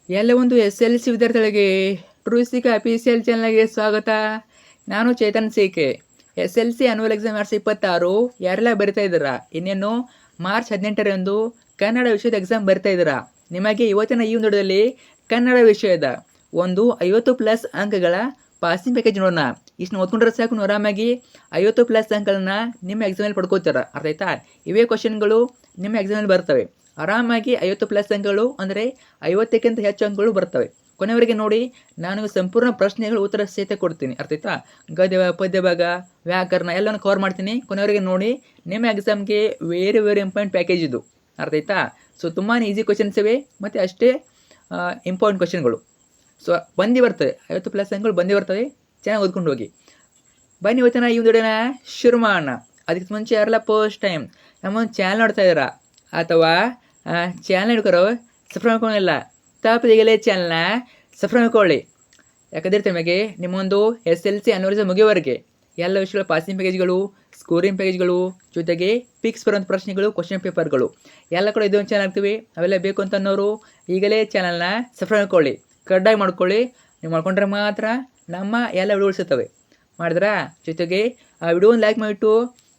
ಎಲ್ಲ ಒಂದು SLC ವಿದ್ಯಾರ್ಥಿಗಳಿಗೆ ಟ್ರೂಸಿಕ ಅಫಿಷಿಯಲ್ ಚಾನಲ್ಗೆ ಸ್ವಾಗತ. ನಾನು Chetan C K. SLC annual exam 2026 ಯಾರೆಲ್ಲ ಬರಿತಾ ಇದ್ದೀರಾ, ಇನ್ನೇನು ಮಾರ್ಚ್ 18ರಂದು ಕನ್ನಡ ವಿಷಯದ ಎಕ್ಸಾಮ್ ಬರಿತಾ ಇದ್ದೀರಾ. ನಿಮಗೆ ಇವತ್ತಿನ ಈ ವಿಡಿಯೋದಲ್ಲಿ ಕನ್ನಡ ವಿಷಯದ ಒಂದು 50+ ಅಂಕಗಳ ಪಾಸಿಂಗ್ ಪ್ಯಾಕೇಜ್ ನೋಡೋಣ. ಇಷ್ಟನ್ನು ಓದ್ಕೊಂಡ್ರೆ ಸಾಕು, ನೀವು ಆರಾಮಾಗಿ 50+ ಅಂಕಗಳನ್ನ ನಿಮ್ಮ ಎಕ್ಸಾಮಲ್ಲಿ ಪಡ್ಕೋತೀರ. ಅರ್ಥ ಆಯ್ತಾ? ಇವೇ ಕ್ವಶನ್ಗಳು ನಿಮ್ಮ ಎಕ್ಸಾಮಲ್ಲಿ ಬರ್ತವೆ. ಆರಾಮಾಗಿ 50+ ಅಂಕಗಳು ಅಂದರೆ 50ಕ್ಕಿಂತ ಹೆಚ್ಚು ಅಂಕಗಳು ಬರ್ತವೆ. ಕೊನೆಯವರೆಗೆ ನೋಡಿ, ನಾನು ಸಂಪೂರ್ಣ ಪ್ರಶ್ನೆಗಳು ಉತ್ತರ ಸಹಿತ ಕೊಡ್ತೀನಿ. ಅರ್ಥ ಆಯ್ತಾ? ಗದ್ಯ, ಪದ್ಯ ಭಾಗ, ವ್ಯಾಕರಣ ಎಲ್ಲನೂ ಕವರ್ ಮಾಡ್ತೀನಿ. ಕೊನೆಯವರೆಗೆ ನೋಡಿ, ನಿಮ್ಮ ಎಕ್ಸಾಮ್ಗೆ ವೆರಿ ಇಂಪಾರ್ಟೆಂಟ್ ಪ್ಯಾಕೇಜ್ ಇದು. ಅರ್ಥ ಆಯ್ತಾ? ಸೊ ತುಂಬಾ ಈಸಿ ಕ್ವಶನ್ಸ್ ಇವೆ ಮತ್ತು ಅಷ್ಟೇ ಇಂಪಾರ್ಟೆಂಟ್ ಕ್ವಶನ್ಗಳು. ಸೊ ಬರ್ತವೆ, 50+ ಅಂಕಗಳು ಬರ್ತವೆ. ಚೆನ್ನಾಗಿ ಓದ್ಕೊಂಡು ಹೋಗಿ. ಬನ್ನಿ, ಇವತ್ತಿನ ಈ ವಿಡಿಯೋನ ಶುರು ಮಾಡೋಣ. ಅದಕ್ಕೆ ಮುಂಚೆ ಯಾರೆಲ್ಲ ಫಸ್ಟ್ ಟೈಮ್ ನಮ್ಮ ಚಾನಲ್ ನೋಡ್ತಾ ಇದ್ದೀರಾ ಅಥವಾ ಚಾನಲ್ ಹಿಡ್ಕೊರೋ ಸಬ್ಸ್ಕ್ರೈಬ್ ಮಾಡ್ಕೊಂಡಿಲ್ಲ, ತಪ್ಪದಿಗೆಲೇ ಚಾನಲ್ನ ಸಬ್ಸ್ಕ್ರೈಬ್ ಮಾಡ್ಕೊಳ್ಳಿ. ಯಾಕಂದರೆ ನಿಮಗೆ ನಿಮ್ಮೊಂದು SLC ಆನ್ಯುವಲ್ ಮುಗಿಯುವವರೆಗೆ ಎಲ್ಲ ವಿಷಯಗಳ ಪಾಸಿಂಗ್ ಪ್ಯಾಕೇಜ್ಗಳು, ಸ್ಕೋರಿಂಗ್ ಪ್ಯಾಕೇಜ್ಗಳು, ಜೊತೆಗೆ ಫಿಕ್ಸ್ ಬರುವಂಥ ಪ್ರಶ್ನೆಗಳು, ಕ್ವಶನ್ ಪೇಪರ್ಗಳು ಎಲ್ಲ ಕೂಡ ಇದೊಂದು ಚಾನಲ್ ಆಗ್ತೀವಿ. ಅವೆಲ್ಲ ಬೇಕು ಅಂತ ಅನ್ನೋರು ಈಗಲೇ ಚಾನಲ್ನ ಸಬ್ಸ್ಕ್ರೈಬ್ ಮಾಡ್ಕೊಳ್ಳಿ, ಕಡ್ಡಾಯ ಮಾಡ್ಕೊಳ್ಳಿ. ನೀವು ಮಾಡ್ಕೊಂಡ್ರೆ ಮಾತ್ರ ನಮ್ಮ ಎಲ್ಲ ವಿಡಿಯೋ ಉಳಿಸುತ್ತವೆ. ಮಾಡಿದ್ರಾ? ಜೊತೆಗೆ ಆ ವಿಡಿಯೋನ ಲೈಕ್ ಮಾಡಿಬಿಟ್ಟು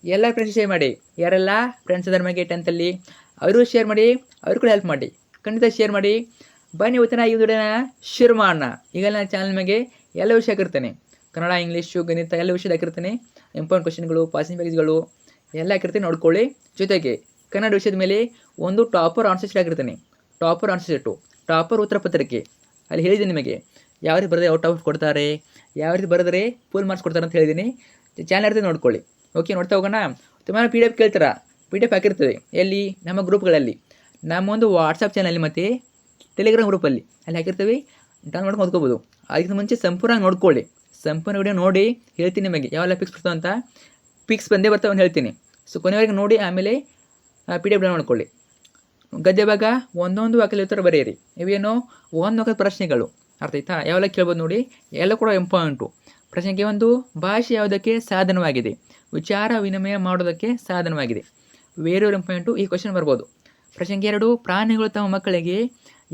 ಎಲ್ಲ ಫ್ರೆಂಡ್ಸ್ ಶೇರ್ ಮಾಡಿ. ಯಾರೆಲ್ಲ ಫ್ರೆಂಡ್ಸ್ ಅದರ ಮೇಲೆ 10th ಅವರು ಶೇರ್ ಮಾಡಿ, ಅವ್ರು ಕೂಡ ಹೆಲ್ಪ್ ಮಾಡಿ. ಖಂಡಿತ ಶೇರ್ ಮಾಡಿ. ಬನ್ನಿ, ಇವತ್ತಿನ ಈ ವಿಡಿಯೋನ ಶುರು ಮಾಡೋಣ. ಈಗ ನನ್ನ ಚಾನಲ್ ಮೇಲೆ ಎಲ್ಲ ವಿಷಯ ಹಾಕಿರ್ತೇನೆ. ಕನ್ನಡ, ಇಂಗ್ಲೀಷು, ಗಣಿತ ಎಲ್ಲ ವಿಷಯದ ಹಾಕಿರ್ತೀನಿ. ಇಂಪಾರ್ಟೆಂಟ್ ಕ್ವಶನ್ಗಳು, ಪಾಸಿಂಗ್ ಪ್ಯಾಕೇಜ್ಗಳು ಎಲ್ಲ ಹಾಕಿರ್ತೀನಿ, ನೋಡ್ಕೊಳ್ಳಿ. ಜೊತೆಗೆ ಕನ್ನಡ ವಿಷಯದ ಮೇಲೆ ಒಂದು ಟಾಪರ್ ಆನ್ಸರ್ ಶೀಟ್ ಹಾಕಿರ್ತೀನಿ. ಟಾಪರ್ ಆನ್ಸರ್ ಶೀಟು, ಟಾಪರ್ ಉತ್ತರ ಪತ್ರಿಕೆ. ಅಲ್ಲಿ ಹೇಳಿದ್ದೀನಿ ನಿಮಗೆ ಯಾವ ರೀತಿ ಬರೆದ್ರೆ ಔಟ್ ಆಫ್ ಕೊಡ್ತಾರೆ, ಯಾವ ರೀತಿ ಬರೆದ್ರೆ ಫುಲ್ ಮಾರ್ಕ್ಸ್ ಕೊಡ್ತಾರೆ ಅಂತ ಹೇಳಿದ್ದೀನಿ. ಚಾನಲ್ ಇರ್ತದೆ, ನೋಡ್ಕೊಳ್ಳಿ. ಓಕೆ, ನೋಡ್ತಾ ಹೋಗೋಣ. ತುಂಬ PDF ಕೇಳ್ತೀರಾ, PDF ಹಾಕಿರ್ತದೆ. ಎಲ್ಲಿ? ನಮ್ಮ ಗ್ರೂಪ್ಗಳಲ್ಲಿ, ನಮ್ಮೊಂದು ವಾಟ್ಸಪ್ ಚಾನಲ್ಲಿ ಮತ್ತು ಟೆಲಿಗ್ರಾಮ್ ಗ್ರೂಪಲ್ಲಿ ಅಲ್ಲಿ ಹಾಕಿರ್ತೀವಿ. ಡೌನ್ ಮಾಡ್ಕೊಂಡು ಓದ್ಕೋಬೋದು. ಅದಕ್ಕಿಂತ ಮುಂಚೆ ಸಂಪೂರ್ಣ ನೋಡ್ಕೊಳ್ಳಿ. ಸಂಪೂರ್ಣ ವಿಡಿಯೋ ನೋಡಿ ಹೇಳ್ತೀನಿ ನಿಮಗೆ ಯಾವೆಲ್ಲ ಫಿಕ್ಸ್ ಬರ್ತಾವೆ ಅಂತ. ಫಿಕ್ಸ್ ಬಂದೇ ಬರ್ತಾವೆ ಅಂತ ಹೇಳ್ತೀನಿ. ಸೊ ಕೊನೆವರೆಗೆ ನೋಡಿ, ಆಮೇಲೆ PDF ಡೌನ್ ಮಾಡ್ಕೊಳ್ಳಿ. ಗದ್ಯ ಭಾಗ ಒಂದೊಂದು ವಾಕ್ಯದಲ್ಲಿ ಉತ್ತರ ಬರೆಯಿರಿ. ಇವೇನೋ ಒಂದು ಪ್ರಶ್ನೆಗಳು. ಅರ್ಥ ಆಯ್ತಾ? ಯಾವೆಲ್ಲ ಕೇಳ್ಬೋದು ನೋಡಿ, ಎಲ್ಲ ಕೂಡ ಇಂಪಾರ್ಟೆಂಟು. ಪ್ರಶ್ನೆಗೆ ಒಂದು, ಭಾಷೆ ಯಾವುದಕ್ಕೆ ಸಾಧನವಾಗಿದೆ? ವಿಚಾರ ವಿನಿಮಯ ಮಾಡೋದಕ್ಕೆ ಸಾಧನವಾಗಿದೆ. Very important. ಈ ಕ್ವಶನ್ ಬರ್ಬೋದು. ಪ್ರಶ್ನೆಗೆ 2, ಪ್ರಾಣಿಗಳು ತಮ್ಮ ಮಕ್ಕಳಿಗೆ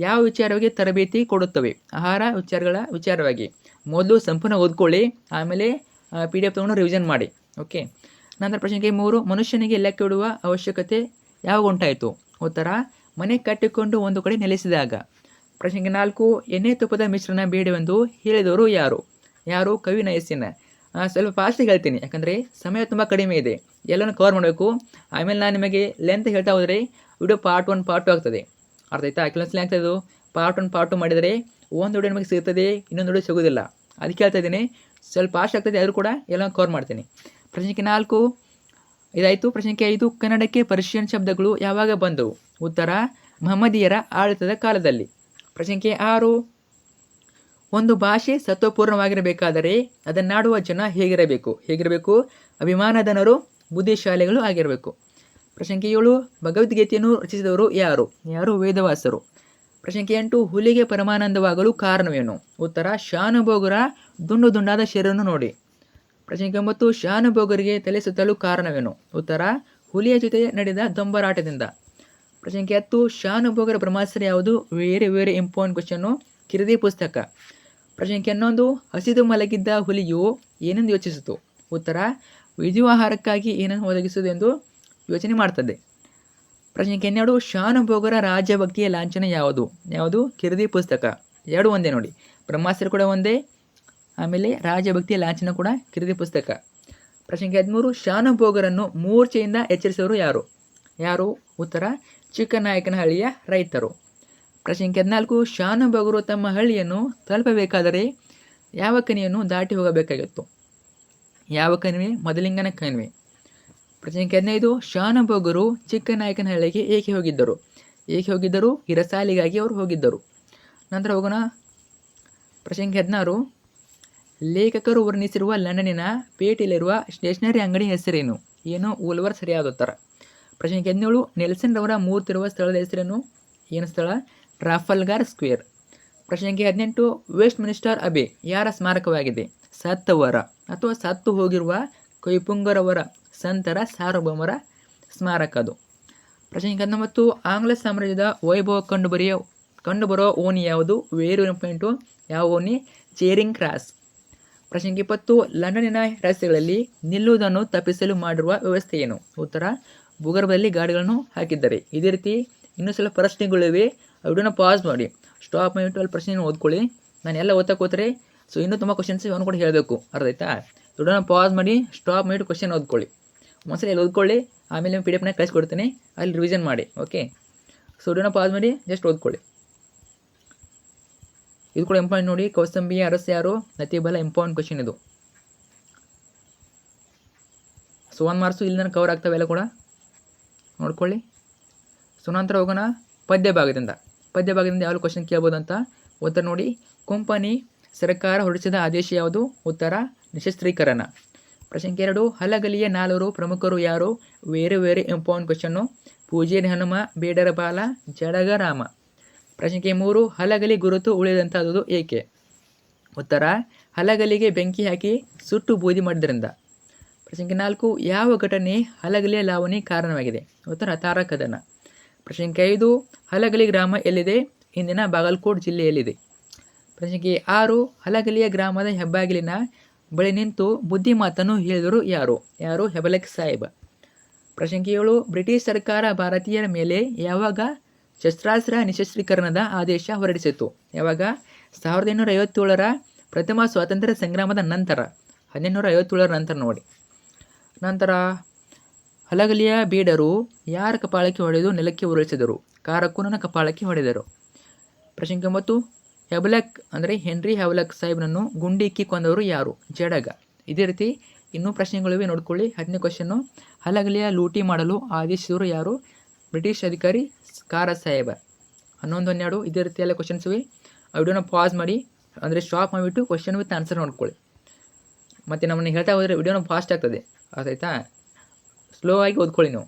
ಯಾವ ವಿಚಾರವಾಗಿ ತರಬೇತಿ ಕೊಡುತ್ತವೆ? ಆಹಾರ ವಿಚಾರಗಳ ವಿಚಾರವಾಗಿ. ಮೊದಲು ಸಂಪೂರ್ಣ ಓದ್ಕೊಳ್ಳಿ, ಆಮೇಲೆ PDF ತೊಗೊಂಡು ರಿವಿಷನ್ ಮಾಡಿ. ಓಕೆ. ನಂತರ ಪ್ರಶ್ನೆಗೆ 3, ಮನುಷ್ಯನಿಗೆ ಲೆಕ್ಕ ಇಡುವ ಅವಶ್ಯಕತೆ ಯಾವಾಗ ಉಂಟಾಯಿತು? ಉತ್ತರ, ಮನೆ ಕಟ್ಟಿಕೊಂಡು ಒಂದು ಕಡೆ ನೆಲೆಸಿದಾಗ. ಪ್ರಶ್ನೆಗೆ 4, ಎಣ್ಣೆ ತುಪ್ಪದ ಮಿಶ್ರಣ ಬೇಡವೆಂದು ಹೇಳಿದವರು ಯಾರು? ಯಾರು? ಕವಿ ನಯಸಿನ. ಸ್ವಲ್ಪ ಫಾಸ್ಟಿಗೆ ಹೇಳ್ತೀನಿ, ಯಾಕಂದರೆ ಸಮಯ ತುಂಬ ಕಡಿಮೆ ಇದೆ, ಎಲ್ಲನೂ ಕವರ್ ಮಾಡಬೇಕು. ಆಮೇಲೆ ನಾನು ನಿಮಗೆ ಲೆಂತ್ ಹೇಳ್ತಾ ಹೋದರೆ ವಿಡಿಯೋ ಪಾರ್ಟ್ 1 ಪಾರ್ಟ್ 2 ಆಗ್ತದೆ. ಅರ್ಥ ಆಯ್ತಾ? ಕೆಲವೊಂದ್ಸಲ ಆಗ್ತಾಯಿದ್ದು ಪಾರ್ಟ್ 1 ಪಾರ್ಟ್ 2 ಮಾಡಿದರೆ ಒಂದು ವಿಡಿಯೋ ನಿಮಗೆ ಸಿಗ್ತದೆ, ಇನ್ನೊಂದು ವಿಡಿಯೋ ಸಿಗೋದಿಲ್ಲ. ಅದಕ್ಕೆ ಹೇಳ್ತಾ ಇದ್ದೀನಿ, ಸ್ವಲ್ಪ ಫಾಸ್ಟ್ ಆಗ್ತದೆ, ಆದರೂ ಕೂಡ ಎಲ್ಲ ಕವರ್ ಮಾಡ್ತೀನಿ. ಪ್ರಶ್ನೆಗೆ 4 ಇದಾಯಿತು. ಪ್ರಶ್ನೆಗೆ 5, ಕನ್ನಡಕ್ಕೆ ಪರ್ಷಿಯನ್ ಶಬ್ದಗಳು ಯಾವಾಗ ಬಂದವು? ಉತ್ತರ, ಮಹಮ್ಮದೀಯರ ಆಡಳಿತದ ಕಾಲದಲ್ಲಿ. ಪ್ರಶ್ನೆಗೆ 6, ಒಂದು ಭಾಷೆ ಸತ್ವಪೂರ್ಣವಾಗಿರಬೇಕಾದರೆ ಅದನ್ನಾಡುವ ಜನ ಹೇಗಿರಬೇಕು? ಅಭಿಮಾನಧನರು, ಬುದ್ಧಿಶಾಲಿಗಳು ಆಗಿರಬೇಕು. ಪ್ರಶ್ನೆಗೆ 7, ಭಗವದ್ಗೀತೆಯನ್ನು ರಚಿಸಿದವರು ಯಾರು? ವೇದವಾಸರು. ಪ್ರಶ್ನೆಗೆ 8, ಹುಲಿಗೆ ಪರಮಾನಂದವಾಗಲು ಕಾರಣವೇನು? ಉತ್ತರ, ಶಾನುಭೋಗರ ದುಂಡು ದುಂಡಾದ ಶರೀರವನ್ನು ನೋಡಿ. ಪ್ರಶ್ನೆಗೆ 9, ಶಾನುಭೋಗರಿಗೆ ತಲೆ ಸುತ್ತಲು ಕಾರಣವೇನು? ಉತ್ತರ, ಹುಲಿಯ ಜೊತೆ ನಡೆದ ದೊಂಬರಾಟದಿಂದ. ಪ್ರಶ್ನೆಗೆ 10, ಶಾನುಭೋಗರ ಬ್ರಹ್ಮಾಸ್ತ್ರ ಯಾವುದು? ವೆರಿ ಇಂಪಾರ್ಟೆಂಟ್ ಕ್ವಶನ್ನು, ಕಿರದಿ ಪುಸ್ತಕ. ಪ್ರಶ್ನೆಗೆ 11, ಹಸಿದು ಮಲಗಿದ್ದ ಹುಲಿಯು ಏನೆಂದು ಯೋಚಿಸಿತು? ಉತ್ತರ, ವಿದ್ಯುವಾಹಾರಕ್ಕಾಗಿ ಏನನ್ನು ಒದಗಿಸುವುದು ಎಂದು ಯೋಚನೆ ಮಾಡ್ತದೆ. ಪ್ರಶ್ನೆಗೆ 12, ಶಾನುಭೋಗರ ರಾಜಭಕ್ತಿಯ ಲಾಂಛನ ಯಾವುದು? ಕಿರದಿ ಪುಸ್ತಕ. ಎರಡು ಒಂದೇ ನೋಡಿ, ಬ್ರಹ್ಮಾಸ್ತ್ರ ಕೂಡ ಒಂದೇ, ಆಮೇಲೆ ರಾಜಭಕ್ತಿಯ ಲಾಂಛನ ಕೂಡ ಕಿರದಿ ಪುಸ್ತಕ. ಪ್ರಶ್ನೆಗೆ 13, ಶಾನುಭೋಗರನ್ನು ಮೂರ್ಛೆಯಿಂದ ಎಚ್ಚರಿಸುವವರು ಯಾರು? ಉತ್ತರ, ಚಿಕ್ಕನಾಯಕನಹಳ್ಳಿಯ ರೈತರು. ಪ್ರಶ್ನೆಗೆ 14, ಶಾನುಭೋಗರು ತಮ್ಮ ಹಳ್ಳಿಯನ್ನು ತಲುಪಬೇಕಾದರೆ ಯಾವ ಕಣಿವೆಯನ್ನು ದಾಟಿ ಹೋಗಬೇಕಾಗಿತ್ತು? ಯಾವ ಕಣಿವೆ? ಮದಲಿಂಗನ ಕಣಿವೆ. ಪ್ರಶ್ನೆಗೆ 15, ಶಾನುಭೋಗರು ಚಿಕ್ಕನಾಯಕನಹಳ್ಳಿಗೆ ಏಕೆ ಹೋಗಿದ್ದರು? ಇರಸಾಲಿಗಾಗಿ ಅವರು ಹೋಗಿದ್ದರು. ನಂತರ ಹೋಗೋಣ. ಪ್ರಶ್ನೆಗೆ 16, ಲೇಖಕರು ವರ್ಣಿಸಿರುವ ಲಂಡನ್ನಿನ ಪೇಟೆಯಲ್ಲಿರುವ ಸ್ಟೇಷನರಿ ಅಂಗಡಿ ಹೆಸರೇನು? ಉಲ್ವರ್. ಸರಿಯಾದ ಉತ್ತರ. ಪ್ರಶ್ನೆಗೆ 17, ನೆಲ್ಸನ್ ರವರ ಮೂರ್ತಿರುವ ಸ್ಥಳದ ಹೆಸರೇನು? ಸ್ಥಳ? ಟ್ರಾಫಲ್ಗಾರ್ ಸ್ಕ್ವೇರ್. ಪ್ರಶ್ನೆಗೆ 18, ವೆಸ್ಟ್ ಮಿನಿಸ್ಟರ್ ಅಬೆ ಯಾರ ಸ್ಮಾರಕವಾಗಿದೆ? ಸತ್ತವರ ಅಥವಾ ಸತ್ತು ಹೋಗಿರುವ ಕೈಪುಂಗರವರ ಸಂತರ ಸಾರ್ವಭೌಮರ ಸ್ಮಾರಕ ಅದು. ಪ್ರಶ್ನೆಗೆ 19, ಆಂಗ್ಲ ಸಾಮ್ರಾಜ್ಯದ ವೈಭವ ಕಂಡುಬರೋ ಓಣಿ ಯಾವುದು? Very point. ಯಾವ ಓಣಿ? Charing Cross. ಪ್ರಶ್ನೆ 20, ಲಂಡನ್ನಿನ ರಸ್ತೆಗಳಲ್ಲಿ ನಿಲ್ಲುವುದನ್ನು ತಪ್ಪಿಸಲು ಮಾಡಿರುವ ವ್ಯವಸ್ಥೆ ಏನು? ಉತ್ತರ, ಭೂಗರ್ಭದಲ್ಲಿ ಗಾಡಿಗಳನ್ನು ಹಾಕಿದ್ದಾರೆ. ಇದೇ ರೀತಿ ಇನ್ನೂ ಸ್ವಲ್ಪ ಪ್ರಶ್ನೆಗಳಿವೆ, ವಿಡಿಯೋನ ಪಾಸ್ ಮಾಡಿ ಸ್ಟಾಪ್ ಮಾಡಿಬಿಟ್ಟು ಅಲ್ಲಿ ಪ್ರಶ್ನೆಯನ್ನು ಓದ್ಕೊಳ್ಳಿ. ನಾನು ಎಲ್ಲ ಓದ್ತಾ ಕೂತ್ರೆ ಸೊ ಇನ್ನೂ ತುಂಬ ಕ್ವಶನ್ಸ್ ಅವನು ಕೂಡ ಹೇಳಬೇಕು, ಅರ್ಥ ಆಯ್ತಾ? ವಿಡಿಯೋನ ಪಾಸ್ ಮಾಡಿ ಸ್ಟಾಪ್ ಮಾಡಿಬಿಟ್ಟು ಕ್ವಶನ್ ಓದ್ಕೊಳ್ಳಿ. ಒಂದ್ಸಲ ಇಲ್ಲಿ ಓದ್ಕೊಳ್ಳಿ, ಆಮೇಲೆ PDF ಕಳಿಸ್ಕೊಡ್ತೀನಿ, ಅಲ್ಲಿ ರಿವಿಷನ್ ಮಾಡಿ. ಓಕೆ, ಸೊ ವಿಡಿಯೋನ ಪಾಸ್ ಮಾಡಿ ಜಸ್ಟ್ ಓದ್ಕೊಳ್ಳಿ. ಇದು ಕೂಡ ಇಂಪಾರ್ಟೆಂಟ್ ನೋಡಿ. ಕೌಸಂಬಿಯ ಅರಸ ಯಾರು? ನತಿಬಲ. ಇಂಪಾರ್ಟೆಂಟ್ ಕ್ವಶನ್ ಇದು. ಸೊ 1 ಮಾರ್ಕ್ಸು ಇಲ್ಲಿ ನಾನು ಕವರ್ ಆಗ್ತವೆ ಎಲ್ಲ ಕೂಡ ನೋಡ್ಕೊಳ್ಳಿ. ಸೊ ನಂತರ ಹೋಗೋಣ ಪದ್ಯ ಭಾಗದಿಂದ. ಯಾವ ಕ್ವಶನ್ ಕೇಳ್ಬೋದು ಅಂತ ಉತ್ತರ ನೋಡಿ. ಕಂಪನಿ ಸರ್ಕಾರ ಹೊರಡಿಸಿದ ಆದೇಶ ಯಾವುದು? ಉತ್ತರ, ನಿಶಸ್ತ್ರೀಕರಣ. ಪ್ರಶ್ನೆ 2, ಹಲಗಲಿಯ 4 ಪ್ರಮುಖರು ಯಾರು? ವೇರೆ ಇಂಪಾರ್ಟೆಂಟ್ ಕ್ವಶನ್ನು. ಪೂಜೇರಿ ಹನುಮ, ಬೇಡರ ಬಾಲ, ಜಡಗ ರಾಮ. ಪ್ರಶ್ನೆ 3, ಹಲಗಲಿ ಗುರುತು ಉಳಿದಂಥದ್ದು ಏಕೆ? ಉತ್ತರ, ಹಲಗಲಿಗೆ ಬೆಂಕಿ ಹಾಕಿ ಸುಟ್ಟು ಬೂದಿ ಮಾಡಿದ್ರಿಂದ. ಪ್ರಶ್ನೆ 4, ಯಾವ ಘಟನೆ ಹಲಗಲಿಯ ಲಾವಣಿ ಕಾರಣವಾಗಿದೆ? ಉತ್ತರ, ತಾರಕದನ. ಪ್ರಶ್ನೆ 5, ಹಲಗಲಿ ಗ್ರಾಮ ಎಲ್ಲಿದೆ? ಇಂದಿನ ಬಾಗಲಕೋಟ್ ಜಿಲ್ಲೆಯಲ್ಲಿದೆ. ಪ್ರಶ್ನೆ 6, ಹಲಗಲಿಯ ಗ್ರಾಮದ ಹೆಬ್ಬಾಗಿಲಿನ ಬಳಿ ನಿಂತು ಬುದ್ಧಿ ಮಾತನ್ನು ಹೇಳಿದರು ಯಾರು? ಹೆಬಲೆಕ್ ಸಾಹೇಬ. ಪ್ರಶ್ನೆ 7, ಬ್ರಿಟಿಷ್ ಸರ್ಕಾರ ಭಾರತೀಯರ ಮೇಲೆ ಯಾವಾಗ ಶಸ್ತ್ರಾಸ್ತ್ರ ನಿಶಸ್ತ್ರೀಕರಣದ ಆದೇಶ ಹೊರಡಿಸಿತು? ಯಾವಾಗ? 1857ರ ಪ್ರಥಮ ಸ್ವಾತಂತ್ರ್ಯ ಸಂಗ್ರಾಮದ ನಂತರ. 1857ರ ನಂತರ ನೋಡಿ. ನಂತರ ಹಲಗಲಿಯ ಬೇಡರು ಯಾರ ಕಪಾಳಕ್ಕೆ ಹೊಡೆದು ನೆಲಕ್ಕೆ ಉರುಳಿಸಿದರು? ಕಾರಕೂನನ ಕಪಾಳಕ್ಕೆ ಹೊಡೆದರು. ಪ್ರಶ್ನೆ 9, ಹೆಬಲಕ್ ಅಂದರೆ ಹೆನ್ರಿ ಹೆಬಲಕ್ ಸಾಹೇಬ್ನನ್ನು ಗುಂಡಿಕ್ಕಿ ಕೊಂದವರು ಯಾರು? ಜಡಗ. ಇದೇ ರೀತಿ ಇನ್ನೂ ಪ್ರಶ್ನೆಗಳಿವೆ ನೋಡ್ಕೊಳ್ಳಿ. 10ನೇ ಕ್ವಶನ್ನು, ಹಲಗಲಿಯ ಲೂಟಿ ಮಾಡಲು ಆದೇಶಿಸಿದರು ಯಾರು? ಬ್ರಿಟಿಷ್ ಅಧಿಕಾರಿ ಕಾರ ಸಾಹೇಬ. 11, 12 ಇದೇ ರೀತಿ ಎಲ್ಲ ಕ್ವಶನ್ಸ್ ಇವೆ. ಆ ವಿಡಿಯೋನ ಪಾಸ್ ಮಾಡಿ, ಅಂದರೆ ಸ್ಟಾಪ್ ಮಾಡಿಬಿಟ್ಟು ಕ್ವಶನ್ ವಿತ್ ಆನ್ಸರ್ ನೋಡ್ಕೊಳ್ಳಿ. ಮತ್ತು ನಮ್ಮನ್ನು ಹೇಳ್ತಾ ಹೋದರೆ ವಿಡಿಯೋನ ಫಾಸ್ಟ್ ಆಗ್ತದೆ, ಆಯ್ತಾ? ಸ್ಲೋ ಆಗಿ ಓದ್ಕೊಳ್ಳಿ ನೀವು.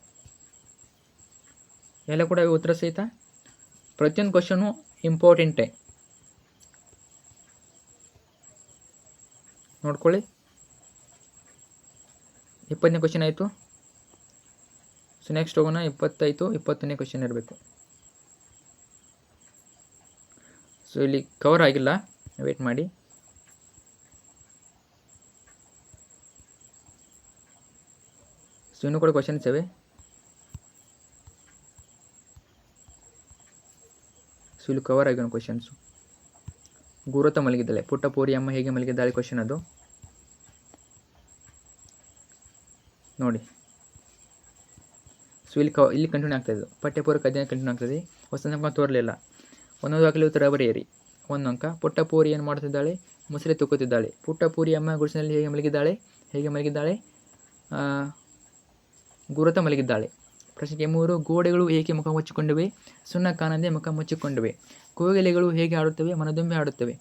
ಎಲ್ಲ ಕೂಡ ಉತ್ತರ ಸಹಿತ ಪ್ರತಿಯೊಂದು ಕ್ವಶನು ಇಂಪಾರ್ಟೆಂಟೇ ನೋಡ್ಕೊಳ್ಳಿ. 20ನೇ ಕ್ವಶನ್ ಆಯಿತು. ಸೊ ನೆಕ್ಸ್ಟ್ ಹೋಗೋಣ. 20ನೇ ಕ್ವಶನ್ ಇರಬೇಕು. ಸೊ ಇಲ್ಲಿ ಕವರ್ ಆಗಿಲ್ಲ, ವೇಟ್ ಮಾಡಿ. ಸೊ ಇನ್ನೂ ಕೂಡ ಕ್ವಶನ್ಸ್ ಇವೆ. ಸೊ ಇಲ್ಲಿ ಕವರ್ ಆಗಿರೋ ಕ್ವಶನ್ಸು. ಗುರುತ ಮಲಗಿದ್ದಾಳೆ, ಪುಟ್ಟ ಪೂರಿ ಅಮ್ಮ ಹೇಗೆ ಮಲಗಿದ್ದಾಳೆ ಕ್ವಶನ್ ಅದು ನೋಡಿ. ಸೊ ಇಲ್ಲಿ ಕಂಟಿನ್ಯೂ ಆಗ್ತಾಯಿದ್ದು, ಪಠ್ಯಪೂರ್ವಕ ಅಧ್ಯಯನ ಕಂಟಿನ್ಯೂ ಆಗ್ತದೆ. ಹೊಸ ಅಂಕ ತೋರಲಿಲ್ಲ. ಒಂದೊಂದು ವಾಕ್ಯದಲ್ಲಿ ಉತ್ತರ ಬರೆಯಿರಿ. 1 ಅಂಕ. ಪುಟ್ಟ ಪೂರಿ ಏನು ಮಾಡ್ತಿದ್ದಾಳೆ? ಮುಸುರೆ ತುಕ್ಕುತ್ತಿದ್ದಾಳೆ. ಪುಟ್ಟ ಪೂರಿ ಅಮ್ಮ ಗುಡಿಸಿನಲ್ಲಿ ಹೇಗೆ ಮಲಗಿದ್ದಾಳೆ? ಗುರುತ ಮಲಗಿದ್ದಾಳೆ. ಪ್ರಶ್ನೆ 3, ಗೋಡೆಗಳು ಏಕೆ ಮುಖ ಮುಚ್ಚಿಕೊಂಡಿವೆ? ಸುಣ್ಣ ಕಾಣದೆ ಮುಖ ಮುಚ್ಚಿಕೊಂಡಿವೆ. ಕೋಗಿಲೆಗಳು ಹೇಗೆ ಆಡುತ್ತವೆ? ಮನದುಂಬಿ ಆಡುತ್ತವೆ.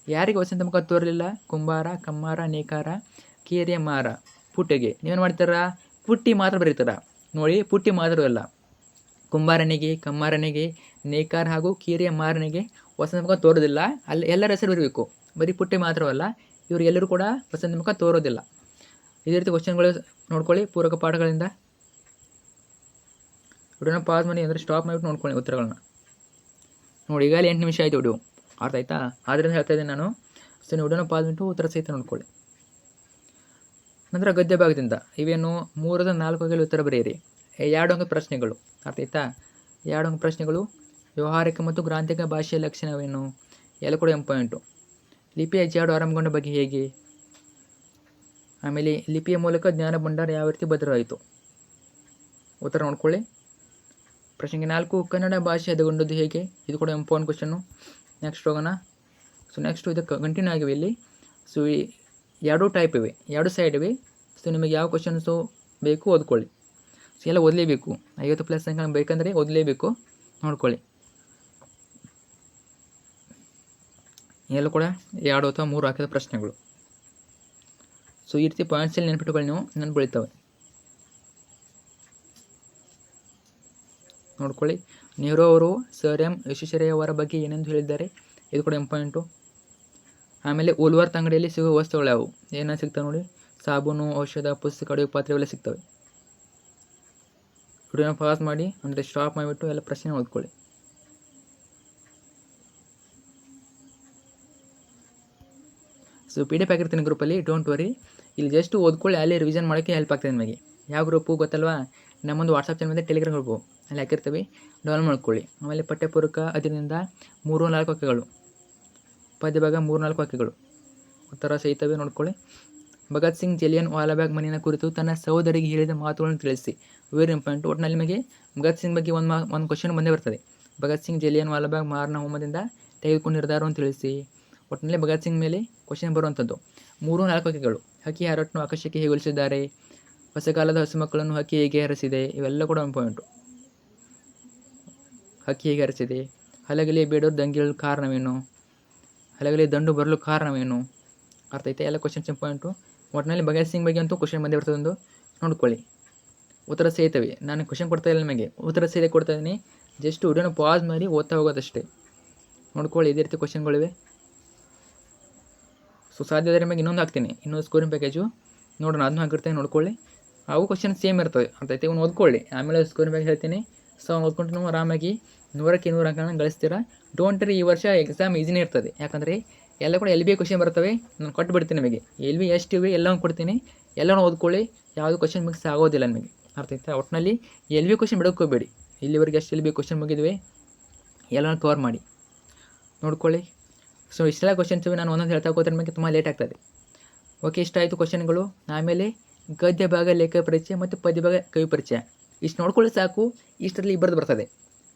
ಯಾರಿಗೆ ವಸಂತ ಮುಖ ತೋರಲಿಲ್ಲ? ಕುಂಬಾರ, ಕಮ್ಮಾರ, ನೇಕಾರ, ಕೇರಿಯ ಮಾರ, ಪುಟ್ಟಿಗೆ. ನೀವೇನು ಮಾಡ್ತಾರ? ಪುಟ್ಟಿ ಮಾತ್ರ ಬರೀತಾರ ನೋಡಿ. ಪುಟ್ಟಿ ಮಾತ್ರವಲ್ಲ, ಕುಂಬಾರನಿಗೆ, ಕಮ್ಮಾರನಿಗೆ, ನೇಕಾರ ಹಾಗೂ ಕೀರಿಯ ಮಾರನಿಗೆ ವಸಂತ ಮುಖ ತೋರೋದಿಲ್ಲ. ಅಲ್ಲಿ ಎಲ್ಲರ ಹೆಸರು ಬರಬೇಕು, ಬರೀ ಪುಟ್ಟಿ ಮಾತ್ರವಲ್ಲ. ಇವರು ಎಲ್ಲರೂ ಕೂಡ ವಸಂತ ಮುಖ ತೋರೋದಿಲ್ಲ. ಇದೇ ರೀತಿ ಕ್ವಶನ್ಗಳು ನೋಡ್ಕೊಳ್ಳಿ ಪೂರಕ ಪಾಠಗಳಿಂದ. ವಿಡಿಯೋನ ಪಾಸ್ ಮಾಡಿ, ಅಂದರೆ ಸ್ಟಾಪ್ ಮಾಡಿಬಿಟ್ಟು ನೋಡ್ಕೊಳ್ಳಿ ಉತ್ತರಗಳನ್ನ ನೋಡಿ. ಈಗಾಗಲೇ 8 ನಿಮಿಷ ಆಯಿತು ವಿಡಿಯೋ, ಅರ್ಥ ಆಯ್ತಾ? ಆದ್ದರಿಂದ ಹೇಳ್ತಾ ಇದ್ದೀನಿ ನಾನು. ಸೊ ನೀವು ವಿಡಿಯೋನ ಪಾಸ್ ಮಾಡಿಬಿಟ್ಟು ಉತ್ತರ ಸಹಿತ ನೋಡ್ಕೊಳ್ಳಿ. ನಂತರ ಗದ್ಯ ಭಾಗದಿಂದ ಇವೇನು 3ರಿಂದ 4 ವಾಕ್ಯಗಳಲ್ಲಿ ಉತ್ತರ ಬರೆಯಿರಿ. 2 ಅಂಕ ಪ್ರಶ್ನೆಗಳು, ಅರ್ಥ ಆಯ್ತಾ? 2 ಅಂಕ ಪ್ರಶ್ನೆಗಳು. ವ್ಯವಹಾರಿಕ ಮತ್ತು ಗ್ರಾಂಥಿಕ ಭಾಷೆಯ ಲಕ್ಷಣವೇನು? ಎಲ್ಲ ಕೂಡ ಇಂಪಾರ್ಟೆಂಟು. ಲಿಪಿಯ ಜಾಡು ಆರಂಭಗೊಂಡ ಬಗ್ಗೆ ಹೇಗೆ? ಆಮೇಲೆ ಲಿಪಿಯ ಮೂಲಕ ಜ್ಞಾನ ಭಂಡಾರ ಯಾವ ರೀತಿ ಭದ್ರವಾಯಿತು? ಉತ್ತರ ನೋಡ್ಕೊಳ್ಳಿ. ಪ್ರಶ್ನೆ 4, ಕನ್ನಡ ಭಾಷೆ ಹದಗೊಂಡದ್ದು ಹೇಗೆ? ಇದು ಕೂಡ ಇಂಪಾರ್ಟೆಂಟ್ ಕ್ವಶನ್ನು. ನೆಕ್ಸ್ಟ್ ಹೋಗೋಣ. ಸೊ ನೆಕ್ಸ್ಟು ಇದಕ್ಕೆ ಕಂಟಿನ್ಯೂ ಆಗಿವೆ ಇಲ್ಲಿ. ಸೊ 2 ಟೈಪ್ ಇವೆ, 2 ಸೈಡ್ ಇವೆ. ಸೊ ನಿಮಗೆ ಯಾವ ಕ್ವಶನ್ಸು ಬೇಕು ಓದ್ಕೊಳ್ಳಿ. ಸೊ ಎಲ್ಲ ಓದಲೇಬೇಕು. 50+ ಅಂಕ ಬೇಕಂದರೆ ಓದಲೇಬೇಕು, ನೋಡ್ಕೊಳ್ಳಿ. ಎಲ್ಲ ಕೂಡ 2 ಅಥವಾ 3 ಹಾಕಿದ ಪ್ರಶ್ನೆಗಳು. ಸೊ ಈ ರೀತಿ ಪಾಯಿಂಟ್ಸಲ್ಲಿ ನೆನಪಿಟ್ಟುಕೊಳ್ಳಿ, ನೀವು ನೆನಪು ಬೆಳಿತವೆ ನೋಡ್ಕೊಳ್ಳಿ. ನೆಹರು ಅವರು ಸರ್ ಎಂ ವಿಶ್ವೇಶ್ವರಯ್ಯ ಬಗ್ಗೆ ಏನೆಂದು ಹೇಳಿದ್ದಾರೆ? ಇದು ಕೂಡ ಇಂಪಾರ್ಟೆಂಟು. ಆಮೇಲೆ ಉಲ್ವರ್ತ್ ಅಂಗಡಿಯಲ್ಲಿ ಸಿಗುವ ವಸ್ತುಗಳು ಯಾವುವು? ಏನೇನು ಸಿಗ್ತವೆ ನೋಡಿ. ಸಾಬೂನು, ಔಷಧ, ಪುಸ್ತಕ, ಅಡುಗೆ ಪಾತ್ರೆ ಇವೆಲ್ಲ ಸಿಗ್ತವೆ. ವಿಡಿಯೋನ ಪಾಸ್ ಮಾಡಿ, ಅಂದರೆ ಸ್ಟಾಪ್ ಮಾಡಿಬಿಟ್ಟು ಎಲ್ಲ ಪ್ರಶ್ನೆ ಓದ್ಕೊಳ್ಳಿ. ಸೊ PDF ಆಗಿರ್ತೀನಿ ಗ್ರೂಪಲ್ಲಿ, ಡೋಂಟ್ ವರಿ. ಇಲ್ಲಿ ಜಸ್ಟ್ ಓದ್ಕೊಳ್ಳಿ, ಅಲ್ಲಿ ರಿವಿಷನ್ ಮಾಡೋಕ್ಕೆ ಹೆಲ್ಪ್ ಆಗ್ತದೆ ನಿಮಗೆ. ಯಾವ ಗ್ರೂಪು ಗೊತ್ತಲ್ವಾ? ನಮ್ಮೊಂದು ವಾಟ್ಸಪ್ ಚಾನಲ್ ಮತ್ತು ಟೆಲಿಗ್ರಾಮ್ ಗ್ರೂಪು ಅಲ್ಲಿ ಹಾಕಿರ್ತೀವಿ, ಡೌನ್ಲೋಡ್ ಮಾಡ್ಕೊಳ್ಳಿ. ಆಮೇಲೆ ಪಠ್ಯಪೂರಕ ಅದರಿಂದ 3-4 ವಾಕ್ಯಗಳು, ಪದ್ಯ ಭಾಗ 3-4 ವಾಕ್ಯಗಳು ಉತ್ತರ ಸಹಿತವೇ ನೋಡ್ಕೊಳ್ಳಿ. ಭಗತ್ ಸಿಂಗ್ ಜಲಿಯನ್ ವಾಲಾಬಾಗ್ ಮನೆಯ ಕುರಿತು ತನ್ನ ಸಹೋದರಿಗೆ ಹೇಳಿದ ಮಾತುಗಳನ್ನು ತಿಳಿಸಿ. Very important. ಒಟ್ಟಿನಲ್ಲಿ ನಿಮಗೆ ಭಗತ್ ಸಿಂಗ್ ಬಗ್ಗೆ ಒಂದು ಕ್ವಶನ್ ಬಂದೇ ಬರ್ತದೆ. ಭಗತ್ ಸಿಂಗ್ ಜಲಿಯನ್ ವಾಲಾಬಾಗ್ ಮಾರನ ಹೋಮದಿಂದ ತೆಗೆದುಕೊಂಡು ನಿರ್ಧಾರವನ್ನು ತಿಳಿಸಿ. ಒಟ್ಟಿನಲ್ಲಿ ಭಗತ್ ಸಿಂಗ್ ಮೇಲೆ ಕ್ವಶನ್ ಬರುವಂಥದ್ದು. 3-4 ವಾಕ್ಯಗಳು. ಹಕ್ಕಿ ಹಾರಾಟವನ್ನು ಆಕಾಶಕ್ಕೆ ಹೇಗೆ ಹೋಲಿಸಿದ್ದಾರೆ? ಹೊಸಕಾಲದ ಹಸು ಮಕ್ಕಳನ್ನು ಹಕ್ಕಿ ಹೇಗೆ ಹಾರಿಸಿದೆ? ಇವೆಲ್ಲ ಕೂಡ ಇಂಪಾರ್ಟೆಂಟು. ಹಕ್ಕಿ ಹೇಗೆ ಹಾರಿಸಿದೆ? ಹಲಗಲಿ ಬೇಡೋರು ದಂಗೆಗಳು ಕಾರಣವೇನು? ಹಲಗಲಿ ದಂಡು ಬರಲು ಕಾರಣವೇನು? ಅರ್ಥ ಐತೆ? ಎಲ್ಲ ಕ್ವಶನ್ಸ್ ಇಂಪಾರ್ಟೆಂಟು. ಒಟ್ಟಿನಲ್ಲಿ ಭಗತ್ ಸಿಂಗ್ ಬಗ್ಗೆ ಅಂತೂ ಕ್ವಶನ್ ಬಂದೇ ಬರ್ತದೆ, ಒಂದು ನೋಡ್ಕೊಳ್ಳಿ. ಉತ್ತರ ಸಹಿತವೆ. ನಾನು ಕ್ವಶನ್ ಕೊಡ್ತಾ ಇಲ್ಲ ನಿಮಗೆ, ಉತ್ತರ ಸಹಿತ ಕೊಡ್ತಾ ಇದ್ದೀನಿ. ಜಸ್ಟ್ ವಿಡಿಯೋನ ಪಾಸ್ ಮಾಡಿ ಓದ್ತಾ ಹೋಗೋದಷ್ಟೇ. ನೋಡ್ಕೊಳ್ಳಿ, ಇದೇ ರೀತಿ ಕ್ವಶನ್ಗಳಿವೆ. ಸೊ ಸಾಧ್ಯವಾದರೆ ನಿಮಗೆ ಇನ್ನೊಂದು ಹಾಕ್ತೀನಿ, ಇನ್ನೊಂದು ಸ್ಕೋರಿಂಗ್ ಪ್ಯಾಕೇಜು ನೋಡೋಣ, ಅದನ್ನು ಹಾಕಿರ್ತೇನೆ, ನೋಡ್ಕೊಳ್ಳಿ. ಅವು ಕ್ವಶನ್ ಸೇಮ್ ಇರ್ತವೆ, ಅರ್ಥ ಐತೆ? ಇವ್ನು ಓದ್ಕೊಳ್ಳಿ, ಆಮೇಲೆ ಸ್ಕೋರಿಂಗ್ ಪ್ಯಾಕೇಜ್ ಹೇಳ್ತೀನಿ. ಸೊ ಅವ್ನು ಓದ್ಕೊಂಡು ನೀವು ಆರಾಮಾಗಿ 100ಕ್ಕೆ 100 ಅಂಕಗಳನ್ನ ಗಳಿಸ್ತೀರಾ. ಡೋಂಟ್ ವರಿ, ಈ ವರ್ಷ ಎಕ್ಸಾಮ್ ಈಸಿನೇ ಇರ್ತದೆ. ಯಾಕಂದರೆ ಎಲ್ಲ ಕೂಡ LBA ಕ್ವಶನ್ ಬರ್ತವೆ. ನಾನು ಕೊಟ್ಟುಬಿಡ್ತೀನಿ ನಿಮಗೆ, LB ಎಷ್ಟು ಇವೆ ಎಲ್ಲವೂ ಕೊಡ್ತೀನಿ. ಎಲ್ಲನೂ ಓದ್ಕೊಳ್ಳಿ, ಯಾವುದು ಕ್ವಶನ್ ಮಿಕ್ಸ್ ಆಗೋದಿಲ್ಲ ನಿಮಗೆ, ಅರ್ಥ ಆಯ್ತಾ? ಒಟ್ಟಿನಲ್ಲಿ LB ಕ್ವಶನ್ ಬಿಡೋಕ್ಕೋಗಬೇಡಿ. ಇಲ್ಲಿವರೆಗೆ ಎಷ್ಟು LB ಕ್ವಶನ್ ಮುಗಿದ್ವಿ, ಎಲ್ಲನೂ ಕವರ್ ಮಾಡಿ ನೋಡ್ಕೊಳ್ಳಿ. ಸೊ ಇಷ್ಟೆಲ್ಲ ಕ್ವಶನ್ಸ್ ಇವೆ, ನಾನು ಒಂದೊಂದು ಹೇಳ್ತಾ ಹೋದ್ರೆ ನಿಮಗೆ ತುಂಬ ಲೇಟ್ ಆಗ್ತದೆ. ಓಕೆ, ಇಷ್ಟ ಆಯಿತು ಕ್ವಶನ್ಗಳು. ಆಮೇಲೆ ಗದ್ಯ ಭಾಗ ಲೇಖಕ ಪರಿಚಯ ಮತ್ತು ಪದ್ಯ ಭಾಗ ಕವಿ ಪರಿಚಯ, ಇಷ್ಟು ನೋಡ್ಕೊಳ್ಳಿ ಸಾಕು. ಇಷ್ಟರಲ್ಲಿ ಇಬ್ಬರದ್ದು ಬರ್ತದೆ.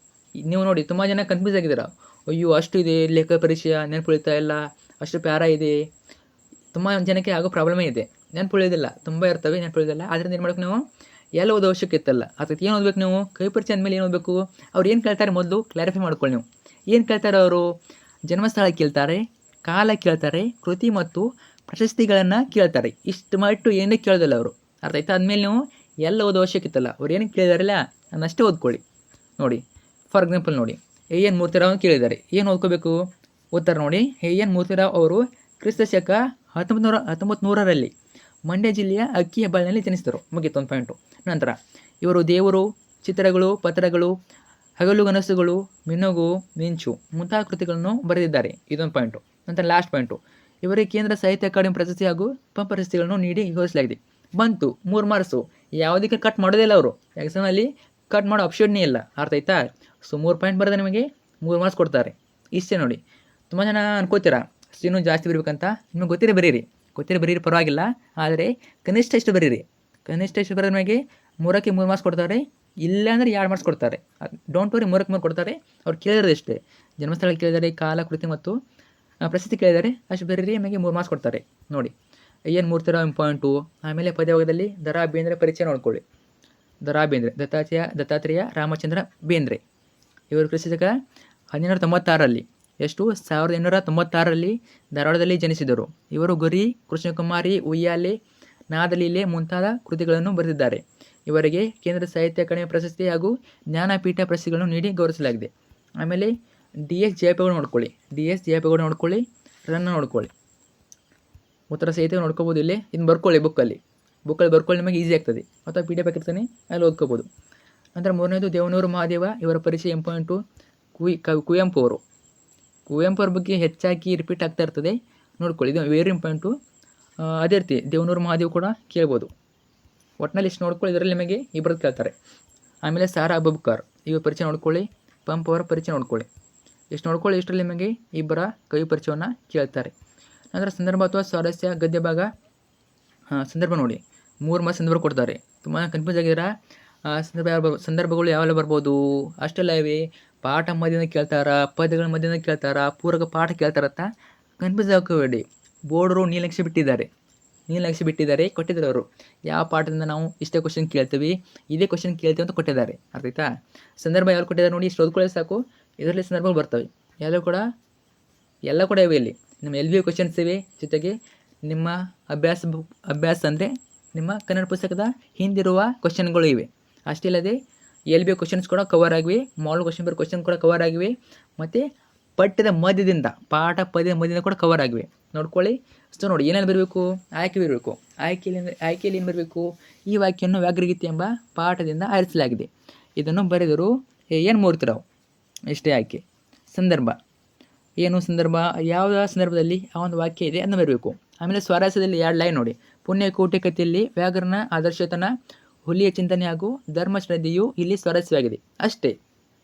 ನೀವು ನೋಡಿ, ತುಂಬ ಜನ ಕನ್ಫ್ಯೂಸ್ ಆಗಿದ್ದೀರಾ. ಅಯ್ಯೋ ಅಷ್ಟು ಇದೆ ಲೇಖಕ ಪರಿಚಯ, ನೆನಪುಳಿತಾ ಇಲ್ಲ, ಅಷ್ಟು ಪ್ಯಾರ ಇದೆ. ತುಂಬ ಜನಕ್ಕೆ ಆಗೋ ಪ್ರಾಬ್ಲಮೇ ಇದೆ, ನೆನಪುಳಿಯೋದಿಲ್ಲ, ತುಂಬ ಇರ್ತವೆ, ನೆನಪುಳಿಯೋದಿಲ್ಲ. ಆದ್ದರಿಂದ ಏನು ಮಾಡ್ಬೇಕು, ನೀವು ಎಲ್ಲ ಓದೋ ಅವಶ್ಯಕ ಇತ್ತಲ್ಲ. ಅದಕ್ಕೆ ಏನು ಓದಬೇಕು ನೀವು? ಕವಿ ಪರಿಚಯ ಅಂದಮೇಲೆ ಏನು ಓದಬೇಕು? ಅವ್ರು ಏನು ಕೇಳ್ತಾರೆ ಮೊದಲು ಕ್ಲಾರಿಫೈ ಮಾಡ್ಕೊಳ್ಳಿ. ನೀವು ಏನು ಕೇಳ್ತಾರೆ? ಅವರು ಜನ್ಮಸ್ಥಳ ಕೇಳ್ತಾರೆ, ಕಾಲ ಕೇಳ್ತಾರೆ, ಕೃತಿ ಮತ್ತು ಪ್ರಶಸ್ತಿಗಳನ್ನು ಕೇಳ್ತಾರೆ. ಇಷ್ಟು ಮಟ್ಟು ಏನೇ ಕೇಳೋದಿಲ್ಲ ಅವರು, ಅರ್ಥ ಆಯ್ತಾ? ಆದಮೇಲೆ ನೀವು ಎಲ್ಲ ಓದೋ ಅವಶ್ಯಕ ಇತ್ತಲ್ಲ. ಅವ್ರು ಏನು ಕೇಳಿದಾರಲ್ಲ ಅದನ್ನಷ್ಟೇ ಓದ್ಕೊಳ್ಳಿ. ನೋಡಿ, ಫಾರ್ ಎಕ್ಸಾಂಪಲ್ ನೋಡಿ, AN ಮೂರ್ತಿರಾವ್ ಕೇಳಿದ್ದಾರೆ, ಏನು ಓದ್ಕೋಬೇಕು? ಉತ್ತರ ನೋಡಿ, AN ಮೂರ್ತಿರಾವ್ ಅವರು ಕ್ರಿಸ್ತಶಕ 1900ರಲ್ಲಿ ಮಂಡ್ಯ ಜಿಲ್ಲೆಯ ಅಕ್ಕಿ ಹೆಬ್ಬಾಳಿನಲ್ಲಿ ಜನಿಸಿದರು. ಮುಗೀತು, ಒಂದು ಪಾಯಿಂಟು. ನಂತರ ಇವರು ದೇವರು, ಚಿತ್ರಗಳು, ಪತ್ರಗಳು, ಹಗಲುಗನಸುಗಳು, ಮಿನುಗು, ಮಿಂಚು ಮುಂತಾದ ಕೃತಿಗಳನ್ನು ಬರೆದಿದ್ದಾರೆ. ಇದೊಂದು ಪಾಯಿಂಟು. ನಂತರ ಲಾಸ್ಟ್ ಪಾಯಿಂಟು, ಇವರಿಗೆ ಕೇಂದ್ರ ಸಾಹಿತ್ಯ ಅಕಾಡೆಮಿ ಪ್ರಶಸ್ತಿ ಹಾಗೂ ಪಂಪ ಪ್ರಶಸ್ತಿಗಳನ್ನು ನೀಡಿ ಗೌರವಿಸಲಾಗಿದೆ. ಬಂತು 3 ಮಾರ್ಕ್ಸು. ಯಾವುದಕ್ಕೆ ಕಟ್ ಮಾಡೋದಿಲ್ಲ ಅವರು, ಎಕ್ಸಾಮಲ್ಲಿ ಕಟ್ ಮಾಡೋ ಆಪ್ಷನ್ನೇ ಇಲ್ಲ, ಅರ್ಥ ಆಯ್ತಾ? ಸೊ 3 ಪಾಯಿಂಟ್ ಬರೆದ ನಿಮಗೆ 3 ಮಾರ್ಕ್ಸ್ ಕೊಡ್ತಾರೆ. ಇಷ್ಟೇ ನೋಡಿ. ತುಂಬ ಜನ ಅನ್ಕೋತೀರಾ ಇನ್ನೂ ಜಾಸ್ತಿ ಬರೀಬೇಕಂತ. ನಿಮಗೆ ಗೊತ್ತಿರೋ ಬರೀರಿ ಪರವಾಗಿಲ್ಲ, ಆದರೆ ಕನಿಷ್ಠ ಎಷ್ಟು ಬರೀರಿ. ಕನಿಷ್ಠ ಎಷ್ಟು ಬರೆದ ನಿಮಗೆ 3ಕ್ಕೆ 3 ಮಾರ್ಕ್ಸ್ ಕೊಡ್ತಾರೆ, ಇಲ್ಲ ಅಂದರೆ 2 ಮಾರ್ಕ್ಸ್ ಕೊಡ್ತಾರೆ. ಡೋಂಟ್ ವರಿ, 3ಕ್ಕೆ 3 ಕೊಡ್ತಾರೆ. ಅವ್ರು ಕೇಳಿರೋದು ಎಷ್ಟೇ, ಜನ್ಮಸ್ಥಳ ಕೇಳಿದ್ದಾರೆ, ಕಾಲ, ಕೃತಿ ಮತ್ತು ಪ್ರಶಸ್ತಿ ಕೇಳಿದ್ದಾರೆ, ಅಷ್ಟು ಬರೀರಿ, ನಿಮಗೆ 3 ಮಾರ್ಕ್ಸ್ ಕೊಡ್ತಾರೆ. ನೋಡಿ, AN ಮೂರ್ತಿರಾವ್ ಇಂಪಾಯಿಂಟು. ಆಮೇಲೆ ಪದ್ಯಭಾಗದಲ್ಲಿ ದ.ರಾ ಬೇಂದ್ರೆ ಪರಿಚಯ ನೋಡ್ಕೊಳ್ಳಿ. ದ.ರಾ ಬೇಂದ್ರೆ ದತ್ತಾತ್ರೇಯ ರಾಮಚಂದ್ರ ಬೇಂದ್ರೆ, ಇವರು ಕ್ರಿಸ್ತಶಕ 1896ರಲ್ಲಿ, ಎಷ್ಟು 1896ರಲ್ಲಿ ಧಾರವಾಡದಲ್ಲಿ ಜನಿಸಿದರು. ಇವರು ಗುರಿ, ಕೃಷ್ಣಕುಮಾರಿ, ಉಯ್ಯಾಲೆ, ನಾದಲೀಲೆ ಮುಂತಾದ ಕೃತಿಗಳನ್ನು ಬರೆದಿದ್ದಾರೆ. ಇವರಿಗೆ ಕೇಂದ್ರ ಸಾಹಿತ್ಯ ಅಕಾಡೆಮಿ ಪ್ರಶಸ್ತಿ ಹಾಗೂ ಜ್ಞಾನಪೀಠ ಪ್ರಶಸ್ತಿಗಳನ್ನು ನೀಡಿ ಗೌರವಿಸಲಾಗಿದೆ. ಆಮೇಲೆ DS ಜಯಪ್ಪಗೌಡ ನೋಡ್ಕೊಳ್ಳಿ. ರನ್ನ ನೋಡ್ಕೊಳ್ಳಿ. ಉತ್ತರ ಸಹಿತ ನೋಡ್ಕೋಬೋದು. ಇಲ್ಲಿ ಇನ್ನು ಬರ್ಕೊಳ್ಳಿ, ಬುಕ್ಕಲ್ಲಿ ಬರ್ಕೊಳ್ಳಿ, ನಿಮಗೆ ಈಸಿ ಆಗ್ತದೆ. ಅಥವಾ PDF ಹಾಕಿರ್ತಾನೆ, ಅಲ್ಲಿ ಓದ್ಕೋಬೋದು. ನಂತರ 3ನೇದು ದೇವನೂರು ಮಹಾದೇವ, ಇವರ ಪರಿಚಯ ಇಂಪಾಯಿಂಟು. ಕುವೆಂಪು ಅವ್ರ ಬಗ್ಗೆ ಹೆಚ್ಚಾಗಿ ರಿಪೀಟ್ ಆಗ್ತಾ ಇರ್ತದೆ, ನೋಡ್ಕೊಳ್ಳಿ, ಇದು ವೆರಿ ಇಂಪಾಯಿಂಟು. ಅದೇ ರೀತಿ ದೇವನೂರು ಮಹಾದೇವ್ ಕೂಡ ಕೇಳ್ಬೋದು. ಒಟ್ಟಿನಲ್ಲಿ ಇಷ್ಟು ನೋಡ್ಕೊಳ್ಳಿ, ಇದರಲ್ಲಿ ನಿಮಗೆ ಇಬ್ಬರದ್ದು ಕೇಳ್ತಾರೆ. ಆಮೇಲೆ ಸಾರಾ ಅಬೂಬಕರ್, ಇವ್ರ ಪರಿಚಯ ನೋಡ್ಕೊಳ್ಳಿ. ಪಂಪ್ ಅವರ ಪರಿಚಯ ನೋಡ್ಕೊಳ್ಳಿ. ಇಷ್ಟು ನೋಡ್ಕೊಳ್ಳಿ, ಇಷ್ಟರಲ್ಲಿ ನಿಮಗೆ ಇಬ್ಬರ ಕವಿ ಪರಿಚಯವನ್ನು ಕೇಳ್ತಾರೆ. ನಂತರ ಸಂದರ್ಭ ಅಥವಾ ಸ್ವಾರಸ್ಯ ಗದ್ಯ ಭಾಗ ಸಂದರ್ಭ ನೋಡಿ, 3 ಮಾರ್ಕ್ಸ್ ಸಂದರ್ಭ ಕೊಡ್ತಾರೆ. ತುಂಬ ಕನ್ಫ್ಯೂಸ್ ಆಗಿದ್ದೀರಾ. ಸಂದರ್ಭಗಳು ಯಾವೆಲ್ಲ ಬರ್ಬೋದು? ಅಷ್ಟೆಲ್ಲ ಇವೆ. ಪಾಠ ಮಧ್ಯದಿಂದ ಕೇಳ್ತಾರಾ, ಪದ್ಯಗಳ ಮಧ್ಯದಿಂದ ಕೇಳ್ತಾರಾ, ಪೂರಕ ಪಾಠ ಕೇಳ್ತಾರತ್ತ ಕನ್ಫ್ಯೂಸ್ ಹಾಕೋಬೇಡಿ. ಬೋರ್ಡರು ನೀಲನಕ್ಷೆ ಬಿಟ್ಟಿದ್ದಾರೆ, ಕೊಟ್ಟಿದ್ದಾರೆ ಅವರು. ಯಾವ ಪಾಠದಿಂದ ನಾವು ಇಷ್ಟೇ ಕ್ವಶನ್ ಕೇಳ್ತೀವಿ, ಇದೇ ಕ್ವಶನ್ ಕೇಳ್ತೀವಿ ಅಂತ ಕೊಟ್ಟಿದ್ದಾರೆ, ಅರ್ಥ ಆಯ್ತಾ? ಸಂದರ್ಭ ಯಾವ್ದು ಕೊಟ್ಟಿದ್ದಾರೆ ನೋಡಿ, ಇಷ್ಟು ಓದ್ಕೊಳ್ಳಿ ಸಾಕು. ಇದರಲ್ಲಿ ಸಂದರ್ಭಗಳು ಬರ್ತವೆ, ಎಲ್ಲ ಕೂಡ ಇವೆ. ಇಲ್ಲಿ ನಿಮ್ಮ LBA ಕ್ವಶನ್ಸ್ ಇವೆ, ಜೊತೆಗೆ ನಿಮ್ಮ ಅಭ್ಯಾಸ ಅಂದರೆ ನಿಮ್ಮ ಕನ್ನಡ ಪುಸ್ತಕದ ಹಿಂದಿರುವ ಕ್ವಶನ್ಗಳು ಇವೆ. ಅಷ್ಟೇ ಅಲ್ಲದೆ LBA ಕ್ವಶನ್ಸ್ ಕೂಡ ಕವರ್ ಆಗಿವೆ, ಮಾಡಲ್ ಕ್ವಶನ್ ಕೂಡ ಕವರ್ ಆಗಿವೆ, ಮತ್ತು ಪಠ್ಯದ ಮಧ್ಯದಿಂದ ಪದ್ಯದ ಮಧ್ಯದಿಂದ ಕೂಡ ಕವರ್ ಆಗಿವೆ. ನೋಡ್ಕೊಳ್ಳಿ. ಸೊ ನೋಡಿ, ಏನೇನು ಬರಬೇಕು? ಆಯ್ಕೆ ಬರಬೇಕು. ಆಯ್ಕೆಯಲ್ಲಿ ಏನು ಬರಬೇಕು? ಈ ವಾಕ್ಯವನ್ನು ವ್ಯಾಘ್ರಗೀತೆ ಎಂಬ ಪಾಠದಿಂದ ಆರಿಸಲಾಗಿದೆ. ಇದನ್ನು ಬರೆದರು AN ಮೂರ್ತಿರಾವ್. ಇಷ್ಟೇ ಆಯ್ಕೆ. ಸಂದರ್ಭ ಏನು? ಸಂದರ್ಭ ಯಾವ ಸಂದರ್ಭದಲ್ಲಿ ಆ ಒಂದು ವಾಕ್ಯ ಇದೆ ಅದನ್ನು ಬರಬೇಕು. ಆಮೇಲೆ ಸ್ವಾರಸ್ಯದಲ್ಲಿ 2 ಲೈನ್ ನೋಡಿ. ಪುಣ್ಯಕೋಟಿ ಕಥೆಯಲ್ಲಿ ವ್ಯಾಕರಣ ಆದರ್ಶತನ, ಹುಲಿಯ ಚಿಂತನೆ ಹಾಗೂ ಧರ್ಮಶ್ರದ್ಧೆಯು ಇಲ್ಲಿ ಸ್ವಾರಸ್ಯವಾಗಿದೆ ಅಷ್ಟೇ.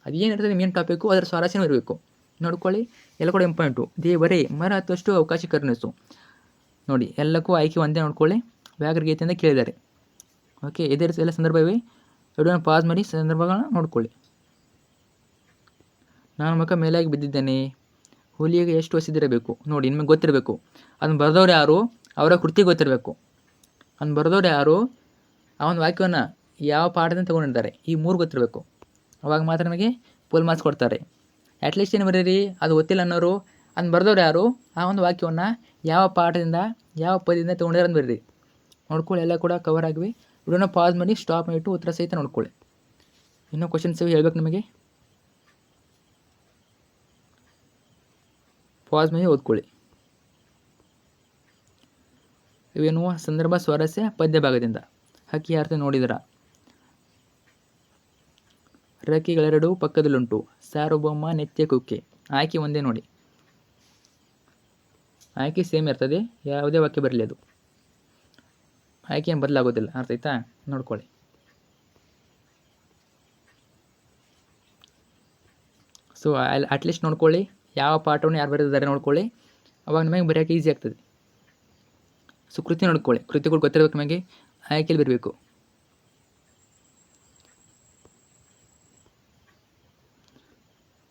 ಅದೇನಿರ್ತದೆ ಮೇನ್ ಟಾಪಿಕ್ಕು ಅದರ ಸ್ವಾರಸ್ಯನೂ ಇರಬೇಕು. ನೋಡ್ಕೊಳ್ಳಿ, ಎಲ್ಲ ಕೂಡ ಇಂಪಾರ್ಟೆಂಟು. ದೇವರೇ ಮರ ಹತ್ತುವಷ್ಟು ಅವಕಾಶ ಕರುಣಿಸು. ನೋಡಿ, ಎಲ್ಲಕ್ಕೂ ಆಯ್ಕೆ ಒಂದೇ. ನೋಡ್ಕೊಳ್ಳಿ, ವ್ಯಾಕರಗೀತೆಯಿಂದ ಕೇಳಿದ್ದಾರೆ. ಓಕೆ, ಇದೇ ರೀತಿ ಎಲ್ಲ ಸಂದರ್ಭವೇ. ವಿಡಿಯೋನ ಪಾಸ್ ಮಾಡಿ ಸಂದರ್ಭಗಳನ್ನ ನೋಡ್ಕೊಳ್ಳಿ. ನಾನು ಮುಖ ಮೇಲಾಗಿ ಬಿದ್ದಿದ್ದೇನೆ. ಹುಲಿಗೆ ಎಷ್ಟು ವಯಸ್ಸಿದ್ದಿರಬೇಕು ನೋಡಿ, ನಿಮಗೆ ಗೊತ್ತಿರಬೇಕು. ಅದನ್ನು ಬರೆದವ್ರು ಯಾರು, ಅವರ ಕೃತಿ ಗೊತ್ತಿರಬೇಕು. ಅದನ್ನು ಬರೆದವ್ರು ಯಾರು, ಆ ಒಂದು ವಾಕ್ಯವನ್ನು ಯಾವ ಪಾಠದಿಂದ ತೊಗೊಂಡಿರ್ತಾರೆ, ಈ 3 ಗೊತ್ತಿರಬೇಕು. ಅವಾಗ ಮಾತ್ರ ನಮಗೆ ಫುಲ್ ಮಾರ್ಕ್ಸ್ ಕೊಡ್ತಾರೆ. ಅಟ್ಲೀಸ್ಟ್ ಏನು ಬರೀರಿ, ಅದು ಗೊತ್ತಿಲ್ಲ ಅನ್ನೋರು ಅದನ್ನು ಬರೆದವ್ರು ಯಾರು, ಆ ಒಂದು ವಾಕ್ಯವನ್ನು ಯಾವ ಪಾಠದಿಂದ ಯಾವ ಪದದಿಂದ ತೊಗೊಂಡಿರೋ ಅಂತ ಬರೀರಿ. ನೋಡ್ಕೊಳ್ಳಿ, ಎಲ್ಲ ಕೂಡ ಕವರ್ ಆಗಿವೆ. ವಿಡಿಯೋನ ಪಾಸ್ ಮಾಡಿ ಸ್ಟಾಪ್ ಮಾಡಿಬಿಟ್ಟು ಉತ್ತರ ಸಹಿತ ನೋಡ್ಕೊಳ್ಳಿ. ಇನ್ನೂ ಕ್ವಶನ್ಸ್ ಹೇಳ್ಬೇಕು ನಿಮಗೆ, ಪಾಸ್ ಮಾಡಿ ಓದ್ಕೊಳ್ಳಿ. ಇವೇನು ಸಂದರ್ಭ ಸ್ವಾರಸ್ಯ ಪದ್ಯ ಭಾಗದಿಂದ. ಹಕ್ಕಿ ಅರ್ಥ ನೋಡಿದರ. ರೆಕ್ಕೆಗಳೆರಡು ಪಕ್ಕದಲ್ಲುಂಟು, ಸಾರ್ವಭೌಮ ನೆತ್ಯ ಕುಕ್ಕೆ. ಆಯ್ಕೆ ಒಂದೇ ನೋಡಿ, ಆಯ್ಕೆ ಸೇಮ್ ಇರ್ತದೆ. ಯಾವುದೇ ವಾಕ್ಯ ಬರಲಿ, ಅದು ಆಯ್ಕೆ ಏನು ಬದಲಾಗೋದಿಲ್ಲ. ಅರ್ಥ ಆಯ್ತಾ? ನೋಡ್ಕೊಳ್ಳಿ. ಸೊ ಅಟ್ಲೀಸ್ಟ್ ನೋಡ್ಕೊಳ್ಳಿ, ಯಾವ ಪಾಠವನ್ನು ಯಾರು ಬರೆದಿದ್ದಾರೆ ನೋಡ್ಕೊಳ್ಳಿ. ಅವಾಗ ನಿಮಗೆ ಬರೆಯೋಕ್ಕೆ ಈಸಿ ಆಗ್ತದೆ. ಸೊ ಕೃತಿ ನೋಡ್ಕೊಳ್ಳಿ, ಕೃತಿಗಳು ಗೊತ್ತಿರಬೇಕು ನಿಮಗೆ, ಆಯ್ಕೆಯಲ್ಲಿ ಬರಬೇಕು.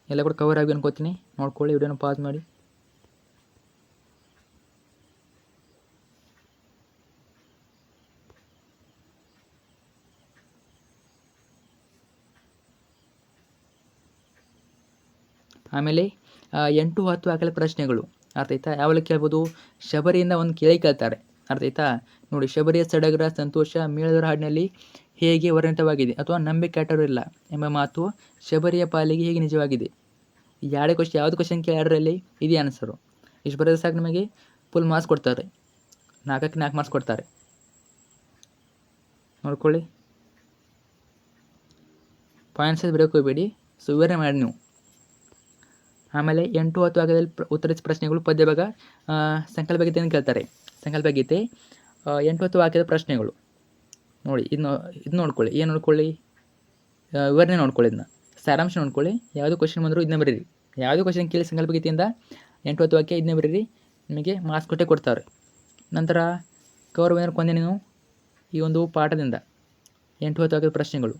ಎಲ್ಲ ಕೂಡ ಕವರ್ ಆಗಿ ಅನ್ಕೋತೀನಿ. ನೋಡ್ಕೊಳ್ಳಿ, ವಿಡಿಯೋನ ಪಾಸ್ ಮಾಡಿ. ಆಮೇಲೆ 8, 10 ಹಾಕಲ ಪ್ರಶ್ನೆಗಳು. ಅರ್ಥ ಆಯ್ತಾ? ಯಾವೆಲ್ಲ ಕೇಳ್ಬೋದು, ಶಬರಿಯಿಂದ ಒಂದು ಕೇಳ್ತಾರೆ. ಅರ್ಥ ಆಯ್ತಾ? ನೋಡಿ, ಶಬರಿಯ ಸಡಗರ ಸಂತೋಷ ಮೇಳದವರ ಹಾಡಿನಲ್ಲಿ ಹೇಗೆ ವರ್ಣಿತವಾಗಿದೆ ಅಥವಾ ನಂಬಿಕೆ ಅಟರಿಲ್ಲ ಎಂಬ ಮಾತು ಶಬರಿಯ ಪಾಲಿಗೆ ಹೇಗೆ ನಿಜವಾಗಿದೆ. ಯಾವುದು ಕ್ವಶನ್ ಕೇಳೋದ್ರಲ್ಲಿ ಇದೇ ಆನ್ಸರು. ಇಷ್ಟು ಬರೋದು ಸಾಕು, ನಿಮಗೆ ಫುಲ್ ಮಾರ್ಕ್ಸ್ ಕೊಡ್ತಾರೆ. 4ಕ್ಕೆ 4 ಮಾರ್ಕ್ಸ್ ಕೊಡ್ತಾರೆ. ನೋಡ್ಕೊಳ್ಳಿ, ಪಾಯಿಂಟ್ಸ್ ಬರೋಕ್ಕೆ ಹೋಗಬೇಡಿ. ಸೊ ವಿವರಣೆ ಮಾಡಿ ನೀವು. ಆಮೇಲೆ 8, 10 ಭಾಗದಲ್ಲಿ ಉತ್ತರಿಸಿದ ಪ್ರಶ್ನೆಗಳು ಪದ್ಯ ಭಾಗ. ಸಂಕಲ್ಪ ಗೀತೆಯನ್ನು ಕೇಳ್ತಾರೆ. ಸಂಕಲ್ಪ ಗೀತೆ 8, 10 ವಾಕ್ಯದ ಪ್ರಶ್ನೆಗಳು ನೋಡಿ. ಇದು ನೋಡ್ಕೊಳ್ಳಿ. ಏನು ನೋಡ್ಕೊಳ್ಳಿ, ವಿವರಣೆ ನೋಡ್ಕೊಳ್ಳಿ. ಇದನ್ನ ಸಾರಾಂಶ ನೋಡ್ಕೊಳ್ಳಿ. ಯಾವುದು ಕ್ವಶನ್ ಬಂದರೂ ಇದನ್ನ ಬರೀರಿ. ಯಾವುದೇ ಕ್ವಶನ್ ಕೇಳಿ ಸಂಕಲ್ಪ ಗೀತೆಯಿಂದ 8, 10 ವಾಕ್ಯ ಇದನ್ನೇ ಬರೀರಿ, ನಿಮಗೆ ಮಾರ್ಕ್ಸ್ ಕೊಡ್ತಾರೆ. ನಂತರ ಕೌರವೇಂದ್ರ ಕೊಂದೆ ನೀನು ಈ ಒಂದು ಪಾಠದಿಂದ 8, 10 ವಾಕ್ಯದ ಪ್ರಶ್ನೆಗಳು.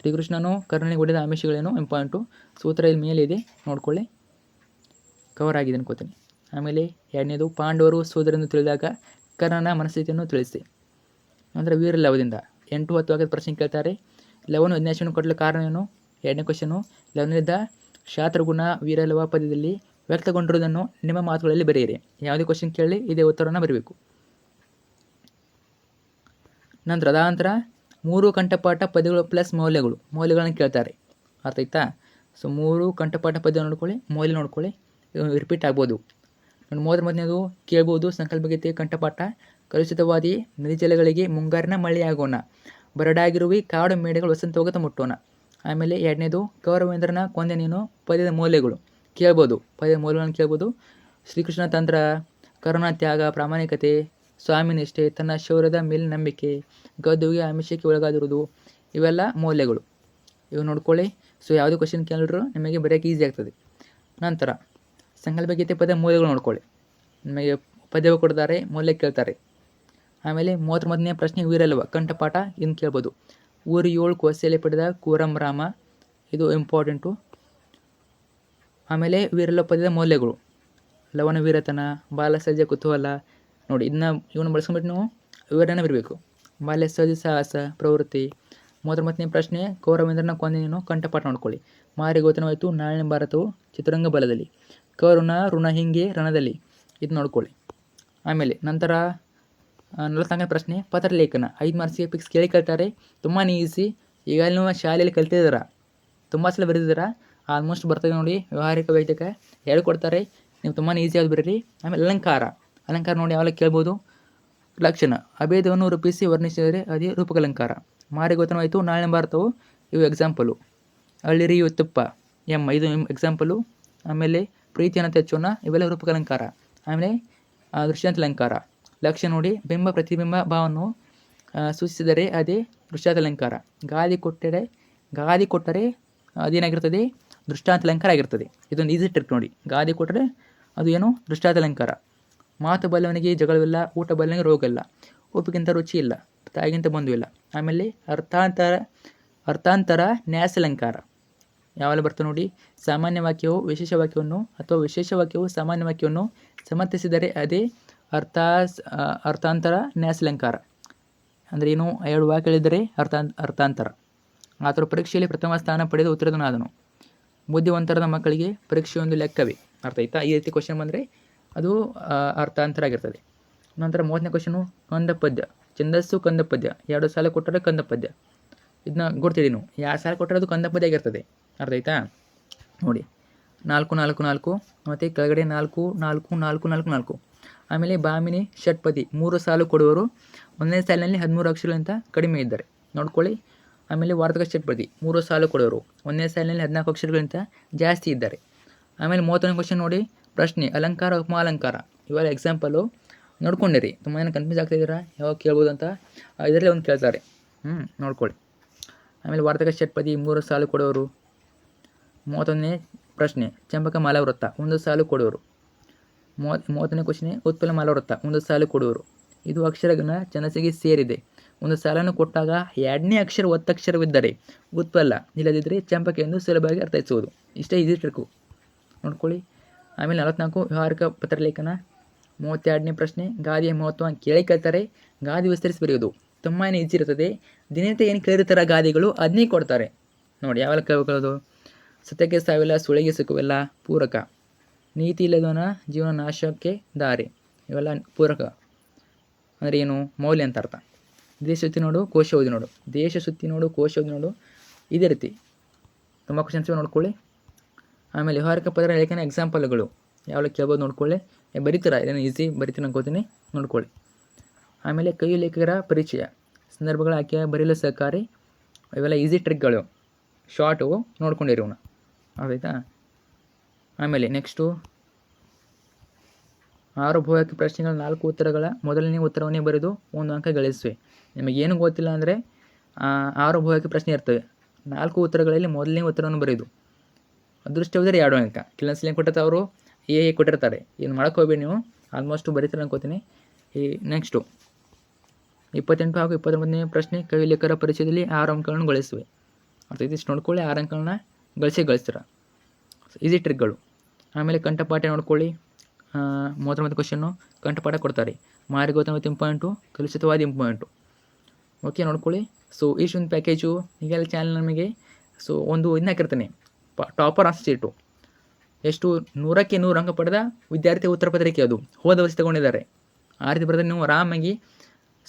ಶ್ರೀಕೃಷ್ಣನು ಕರ್ಣನಿಗೆ ಹೊಡೆದ ಆಮಿಷಗಳೇನು ಇಂಪಾರ್ಟೆಂಟು. ಸೂತ್ರ ಇಲ್ಲಿ ಮೇಲೆ ಇದೆ, ನೋಡ್ಕೊಳ್ಳಿ. ಕವರ್ ಆಗಿದೆ ಅನ್ಕೋತೀನಿ. ಆಮೇಲೆ 2ನೇದು, ಪಾಂಡವರು ಸೋದರನ್ನು ತಿಳಿದಾಗ ಕರ್ಣನ ಮನಸ್ಥಿತಿಯನ್ನು ತಿಳಿಸಿ. ನಂತರ ವೀರ ಲವದಿಂದ 8, 10 ವಾಕ್ಯದ ಪ್ರಶ್ನೆ ಕೇಳ್ತಾರೆ. ಲವನು ವಿನ್ಯಾಸವನ್ನು ಕೊಡಲು ಕಾರಣ ಏನು. 2ನೇ ಕ್ವಶನು, ಲವನಿದ್ದ ಶಾಸ್ತ್ರಗುಣ ವೀರಲವ ಪದ್ಯದಲ್ಲಿ ವ್ಯಕ್ತಗೊಂಡಿರುವುದನ್ನು ನಿಮ್ಮ ಮಾತುಗಳಲ್ಲಿ ಬರೆಯಿರಿ. ಯಾವುದೇ ಕ್ವಶನ್ ಕೇಳಿ ಇದೇ ಉತ್ತರವನ್ನು ಬರೀಬೇಕು. ನಂತರ 3 ಕಂಠಪಾಠ ಪದ್ಯಗಳು ಪ್ಲಸ್ ಮೌಲ್ಯಗಳನ್ನು ಕೇಳ್ತಾರೆ. ಅರ್ಥ ಆಯ್ತಾ? ಸೊ 3 ಕಂಠಪಾಠ ಪದ್ಯ ನೋಡ್ಕೊಳ್ಳಿ, ಮೌಲ್ಯ ನೋಡ್ಕೊಳ್ಳಿ. ರಿಪೀಟ್ ಆಗ್ಬೋದು. ಮೊದಲನೇದು ಕೇಳ್ಬೋದು, ಸಂಕಲ್ಪ ಗೀತೆ ಕಂಠಪಾಠ. ಕಲುಷಿತವಾದಿ ನದಿ ಜಲಗಳಿಗೆ ಮುಂಗಾರಿನ ಮಳೆಯಾಗೋಣ, ಬರಡಾಗಿರುವಿ ಕಾಡು ಮೇಡೆಗಳು ವಸಂತ ಹೋಗತ ಮುಟ್ಟೋಣ. ಆಮೇಲೆ 2ನೇದು, ಕೌರವೇಂದ್ರನ ಕೊಂದೆ ನೀನು ಪದ್ಯದ ಮೌಲ್ಯಗಳು ಕೇಳ್ಬೋದು. ಪದ್ಯದ ಮೌಲ್ಯಗಳನ್ನು ಕೇಳ್ಬೋದು. ಶ್ರೀಕೃಷ್ಣ ತಂತ್ರ, ಕರುಣಾ ತ್ಯಾಗ, ಪ್ರಾಮಾಣಿಕತೆ, ಸ್ವಾಮಿ ನಿಷ್ಠೆ, ತನ್ನ ಶೌರ್ಯದ ಮೇಲಿನ ನಂಬಿಕೆ, ಗದ್ದುಗೆ ಆಮಿಷಕ್ಕೆ ಒಳಗಾದಿರುವುದು, ಇವೆಲ್ಲ ಮೌಲ್ಯಗಳು. ಇವು ನೋಡ್ಕೊಳ್ಳಿ. ಸೊ ಯಾವುದೇ ಕ್ವಶನ್ ಕೇಳಿದ್ರು ನಿಮಗೆ ಬರೆಯೋಕ್ಕೆ ಈಸಿ ಆಗ್ತದೆ. ನಂತರ ಸಂಕಲ್ಪ ಗೀತೆ ಪದ್ಯ ಮೌಲ್ಯಗಳು ನೋಡ್ಕೊಳ್ಳಿ. ನಿಮಗೆ ಪದ್ಯ ಕೊಡ್ತಾರೆ, ಮೌಲ್ಯ ಕೇಳ್ತಾರೆ. ಆಮೇಲೆ 39ನೇ ಪ್ರಶ್ನೆ ವೀರಲ್ವ ಕಂಠಪಾಠ, ಇನ್ನು ಕೇಳ್ಬೋದು. ಊರು 7 ಕೋಸೆಲೆ ಪಡೆದ ಕೂರಂ ರಾಮ, ಇದು ಇಂಪಾರ್ಟೆಂಟು. ಆಮೇಲೆ ವೀರಲ್ವ ಪದ್ಯದ ಮೌಲ್ಯಗಳು, ಲವನ ವೀರತನ, ಬಾಲ ಸಹಜ ಕುತೂಹಲ. ನೋಡಿ, ಇವನ್ನ ಬಳಸ್ಕೊಂಡ್ಬಿಟ್ಟು ನೀವು ವಿವರಣೆ ಬರಬೇಕು. ಬಾಲ್ಯ ಸಹಜ ಸಾಹಸ ಪ್ರವೃತ್ತಿ. 39ನೇ ಪ್ರಶ್ನೆ ಕೌರವೇಂದ್ರನ ಕೊಂದೆ ನೀನು ಕಂಠಪಾಠ ನೋಡ್ಕೊಳ್ಳಿ. ಮಾರಿ ಗೋತನವಾಯಿತು ನಾಳಿನ ಭಾರತವು ಚಿತ್ರರಂಗ ಬಲದಲ್ಲಿ, ಕರುಣ ಋಣ ಹಿಂಗೆ ರಣದಲ್ಲಿ, ಇದು ನೋಡ್ಕೊಳ್ಳಿ. ಆಮೇಲೆ ನಂತರ 40ನೇ ಪ್ರಶ್ನೆ ಪತ್ರಲೇಖನ. 5 ಮಾರ್ಕ್ಸಿಗೆ ಫಿಕ್ಸ್ ಕೇಳ್ತಾರೆ. ತುಂಬಾ ಈಸಿ. ಈಗ ನೀವು ಶಾಲೆಯಲ್ಲಿ ಕಲ್ತಿದ್ದೀರ, ತುಂಬ ಸಲ ಬರೆದಿದ್ದೀರಾ, ಆಲ್ಮೋಸ್ಟ್ ಬರ್ತದೆ ನೋಡಿ. ವ್ಯವಹಾರಿಕ ವೈದ್ಯಕ ಹೇಳ್ಕೊಡ್ತಾರೆ, ನೀವು ತುಂಬಾ ಈಸಿಯಾಗಿ ಬರೀರಿ. ಆಮೇಲೆ ಅಲಂಕಾರ ನೋಡಿ, ಯಾವೆಲ್ಲ ಕೇಳ್ಬೋದು. ಲಕ್ಷಣ, ಅಭೇದವನ್ನು ರೂಪಿಸಿ ವರ್ಣಿಸಿದರೆ ಅದೇ ರೂಪಕಲಂಕಾರ. ಮಾರಿಗೋತನವಾಯಿತು ನಾಳಿನ ಭಾರತವು, ಇವು ಎಕ್ಸಾಂಪಲು. ಅಳ್ಳಿರಿ ತುಪ್ಪ ಇದು ಎಕ್ಸಾಂಪಲು. ಆಮೇಲೆ ಪ್ರೀತಿಯನ್ನು ತೆಚ್ಚೋಣ, ಇವೆಲ್ಲ ರೂಪಕಲಂಕಾರ. ಆಮೇಲೆ ದೃಶ್ಯಾಂತ ಅಲಂಕಾರ. ಲಕ್ಷ್ಯ ನೋಡಿ, ಬಿಂಬ ಪ್ರತಿಬಿಂಬ ಭಾವವನ್ನು ಸೂಚಿಸಿದರೆ ಅದೇ ದೃಷ್ಟಾಂತಾಲಂಕಾರ. ಗಾದಿ ಕೊಟ್ಟರೆ ಅದೇನಾಗಿರ್ತದೆ, ದೃಷ್ಟಾಂತಾಲಂಕಾರ ಆಗಿರ್ತದೆ. ಇದೊಂದು ಈಸಿ ಟ್ರಿಕ್ ನೋಡಿ. ಗಾದಿ ಕೊಟ್ಟರೆ ಅದು ಏನು, ದೃಷ್ಟಾಂತಾಲಂಕಾರ. ಮಾತು ಬಲ್ಲವನಿಗೆ ಜಗಳವಿಲ್ಲ, ಊಟ ಬಲ್ಲವನಿಗೆ ರೋಗ ಇಲ್ಲ, ಉಪ್ಪಿಗಿಂತ ರುಚಿ ಇಲ್ಲ, ತಾಯಿಗಿಂತ ಬಂಧು ಇಲ್ಲ. ಆಮೇಲೆ ಅರ್ಥಾಂತರ ನ್ಯಾಸಾಲಂಕಾರ ಯಾವೆಲ್ಲ ಬರ್ತದೆ ನೋಡಿ. ಸಾಮಾನ್ಯ ವಾಕ್ಯವು ವಿಶೇಷ ವಾಕ್ಯವನ್ನು ಅಥವಾ ವಿಶೇಷ ವಾಕ್ಯವು ಸಾಮಾನ್ಯ ವಾಕ್ಯವನ್ನು ಸಮರ್ಥಿಸಿದರೆ ಅದೇ ಅರ್ಥಾಂತರ ನ್ಯಾಸಾಲಂಕಾರ. ಅಂದರೆ ಏನು, 2 ವಾಕ್ಯಗಳಿದ್ದರೆ ಅರ್ಥಾಂತರ. ಆತನು ಪರೀಕ್ಷೆಯಲ್ಲಿ ಪ್ರಥಮ ಸ್ಥಾನ ಪಡೆದು ಉತ್ತೀರ್ಣನಾದನು. ಬುದ್ಧಿವಂತರಾದ ಮಕ್ಕಳಿಗೆ ಪರೀಕ್ಷೆಯೊಂದು ಲೆಕ್ಕವೇ. ಅರ್ಥ ಆಯ್ತಾ? ಈ ರೀತಿ ಕ್ವಶನ್ ಬಂದರೆ ಅದು ಅರ್ಥಾಂತರ ಆಗಿರ್ತದೆ. ನಂತರ 30ನೇ ಕ್ವಶನು, ಕಂದ ಪದ್ಯ. ಛಂದಸ್ಸು ಕಂದ ಪದ್ಯ. 2 ಸಾಲ ಕೊಟ್ಟರೆ ಕಂದ ಪದ್ಯ. ಇದನ್ನ ಗುರ್ತಿದೀನಿ. 2 ಸಾಲ ಕೊಟ್ಟರೆ ಅದು ಕಂದ ಪದ್ಯ ಆಗಿರ್ತದೆ. ಅರ್ಥ ಆಯ್ತಾ? ನೋಡಿ, 4 4 4 ಮತ್ತು ಕೆಳಗಡೆ 4 4 4 4 4. ಆಮೇಲೆ ಭಾಮಿನಿ ಷಟ್ಪದಿ 3 ಸಾಲು ಕೊಡುವರು. 1ನೇ ಸಾಲಿನಲ್ಲಿ 13 ಅಕ್ಷರಗಳಿಂದ ಕಡಿಮೆ ಇದ್ದಾರೆ, ನೋಡ್ಕೊಳ್ಳಿ. ಆಮೇಲೆ ವಾರ್ತಕ ಷಟ್ಪದಿ 3 ಸಾಲು ಕೊಡುವರು. 1ನೇ ಸಾಲಿನಲ್ಲಿ 14 ಅಕ್ಷರಗಳಿಂದ ಜಾಸ್ತಿ ಇದ್ದಾರೆ. ಆಮೇಲೆ 30ನೇ ಕ್ವಶನ್ ನೋಡಿ, ಪ್ರಶ್ನೆ ಅಲಂಕಾರ ಉಪಮಾಲಂಕಾರ. ಇವೆಲ್ಲ ಎಕ್ಸಾಂಪಲು ನೋಡ್ಕೊಂಡಿರಿ. ತುಂಬ ಜನ ಕನ್ಫ್ಯೂಸ್ ಆಗ್ತಾಯಿದ್ದೀರಾ ಯಾವಾಗ ಕೇಳ್ಬೋದು ಅಂತ. ಇದರಲ್ಲೇ ಒಂದು ಕೇಳ್ತಾರೆ, ನೋಡ್ಕೊಳ್ಳಿ. ಆಮೇಲೆ ವಾರ್ತಕ ಷಟ್ಪದಿ 3 ಸಾಲು ಕೊಡೋರು. 31ನೇ ಪ್ರಶ್ನೆ ಚಂಪಕ ಮಾಲಾವೃತ್ತ 1 ಸಾಲು ಕೊಡೋರು. 30ನೇ ಕ್ವಶನ್ ಉತ್ಪಲ ಮಾಲಾವೃತ್ತ 1 ಸಾಲು ಕೊಡುವರು. ಇದು ಅಕ್ಷರಗಳ ಛಂದಸ್ಸಿಗೆ ಸೇರಿದೆ. 1 ಸಾಲನ್ನು ಕೊಟ್ಟಾಗ 2ನೇ ಅಕ್ಷರ ಒತ್ತಕ್ಷರವಿದ್ದರೆ ಉತ್ಪಲ, ಇಲ್ಲದಿದ್ದರೆ ಚಂಪಕ ಎಂದು ಸುಲಭವಾಗಿ ಅರ್ಥೈಸುವುದು. ಇಷ್ಟೇ ಈಸಿ ಟ್ರಿಕ್ಕು, ನೋಡ್ಕೊಳ್ಳಿ. ಆಮೇಲೆ 44 ವ್ಯವಹಾರಿಕ ಪತ್ರಲೇಖನ. 32ನೇ ಪ್ರಶ್ನೆ ಗಾದಿಯ ಮಹತ್ವ ಕೇಳಿ ಕೇಳ್ತಾರೆ, ಗಾದಿ ವಿಸ್ತರಿಸಿ ಬರೆಯೋದು ತುಂಬಾ ಈಜಿ ಇರ್ತದೆ. ದಿನನಿತ್ಯ ಏನು ಕೇಳಿರ್ತಾರೆ ಗಾದಿಗಳು ಅದನ್ನೇ ಕೊಡ್ತಾರೆ ನೋಡಿ. ಯಾವೆಲ್ಲ ಕೇಳ್ಕೊಳ್ಳೋದು, ಸತ್ಯಕ್ಕೆ ಸಾವಿಲ್ಲ, ಸುಳಿಗೆ ಸುಖವಿಲ್ಲ, ಪೂರಕ. ನೀತಿ ಇಲ್ಲದವನ ಜೀವನ ನಾಶಕ್ಕೆ ದಾರಿ, ಇವೆಲ್ಲ ಪೂರಕ. ಅಂದರೆ ಏನು, ಮೌಲ್ಯ ಅಂತ ಅರ್ಥ. ದೇಶ ಸುತ್ತಿ ನೋಡು, ಕೋಶ ಓದಿ ನೋಡು. ದೇಶ ಸುತ್ತಿ ನೋಡು, ಕೋಶ ಓದಿ ನೋಡು. ಇದೇ ರೀತಿ ತುಂಬ ಕ್ವಶನ್ಸ್ ನೋಡ್ಕೊಳ್ಳಿ. ಆಮೇಲೆ ವ್ಯವಹಾರಿಕ ಪದರ ಲೇಖನ ಎಕ್ಸಾಂಪಲ್ಗಳು ಯಾವೆಲ್ಲ ಕೇಳ್ಬೋದು ನೋಡ್ಕೊಳ್ಳಿ. ಬರೀತೀರಾ, ಇದನ್ನು ಈಸಿ ಬರಿತೀನಿ ಅನ್ಕೋತೀನಿ, ನೋಡ್ಕೊಳ್ಳಿ. ಆಮೇಲೆ ಕೈ ಲೇಖಕರ ಪರಿಚಯ, ಸಂದರ್ಭಗಳ ಆಯ್ಕೆ ಬರೆಯಲು ಸಹಕಾರಿ. ಇವೆಲ್ಲ ಈಸಿ ಟ್ರಿಕ್ಗಳು, ಶಾರ್ಟು ನೋಡ್ಕೊಂಡಿರಿ ಅವನ್ನ. ಆಯ್ತಾ? ಆಮೇಲೆ ನೆಕ್ಸ್ಟು 6 ಬಹುವಾಕ್ಯ ಪ್ರಶ್ನೆಗಳ 4 ಉತ್ತರಗಳ ಮೊದಲನೇ ಉತ್ತರವನ್ನೇ ಬರೆದು 1 ಅಂಕ ಗಳಿಸುವೆ. ನಿಮಗೇನು ಗೊತ್ತಿಲ್ಲ ಅಂದರೆ 6 ಬಹುವಾಕ್ಯ ಪ್ರಶ್ನೆ ಇರ್ತವೆ. 4 ಉತ್ತರಗಳಲ್ಲಿ ಮೊದಲನೇ ಉತ್ತರವನ್ನು ಬರೆಯೋದು. ಅದೃಷ್ಟವಿದ್ದರೆ 2 ಅಂಕ. ಕೆಲವೊಂದ್ಸಲ ಏನು ಕೊಟ್ಟಿರ್ತಾರೆ ಅವರು ಕೊಟ್ಟಿರ್ತಾರೆ. ಏನು ಮಾಡೋಕ್ಕೆ ಹೋಗ್ಬೇಡಿ ನೀವು, ಆಲ್ಮೋಸ್ಟು ಬರೀತಾರೆ ಅನ್ಕೋತೀನಿ. ಈ ನೆಕ್ಸ್ಟು 28 ಹಾಗೂ 29ನೇ ಪ್ರಶ್ನೆ ಕವಿ ಲೇಖಕರ ಪರಿಚಯದಲ್ಲಿ 6 ಅಂಕಗಳನ್ನು ಗಳಿಸುವೆ. ಅರ್ಥ ಇದಿಷ್ಟು ನೋಡ್ಕೊಳ್ಳಿ. 6 ಅಂಕಗಳನ್ನ ಗಳಿಸ್ತೀರ. ಈಸಿ ಟ್ರಿಕ್ಗಳು. ಆಮೇಲೆ ಕಂಠಪಾಠ ನೋಡ್ಕೊಳ್ಳಿ. 39 ಕ್ವಶನ್ನು ಕಂಠಪಾಠ ಕೊಡ್ತಾರೆ. ಮಾರ್ಗೋತ್ತಮ ಇಂಪಾರ್ಟೆಂಟು, ಕಲುಷಿತವಾದ ಇಂಪಾರ್ಟೆಂಟು. ಓಕೆ, ನೋಡ್ಕೊಳ್ಳಿ. ಸೊ ಇಷ್ಟೊಂದು ಪ್ಯಾಕೇಜು ಈಗೆಲ್ಲ ಚಾನಲ್ ನಮಗೆ. ಸೊ ಒಂದು ಇದನ್ನ ಹಾಕಿರ್ತಾನೆ, ಟಾಪರ್ ಆನ್ಸರ್ ಶೀಟು. ಎಷ್ಟು 100ಕ್ಕೆ 100 ಅಂಕ ಪಡೆದ ವಿದ್ಯಾರ್ಥಿ ಉತ್ತರ ಪತ್ರಿಕೆ, ಅದು ಹೋದ ವರ್ಷ ತೊಗೊಂಡಿದ್ದಾರೆ. ಆ ರೀತಿ ಬರೆದ್ರೆ ನೀವು ಆರಾಮಾಗಿ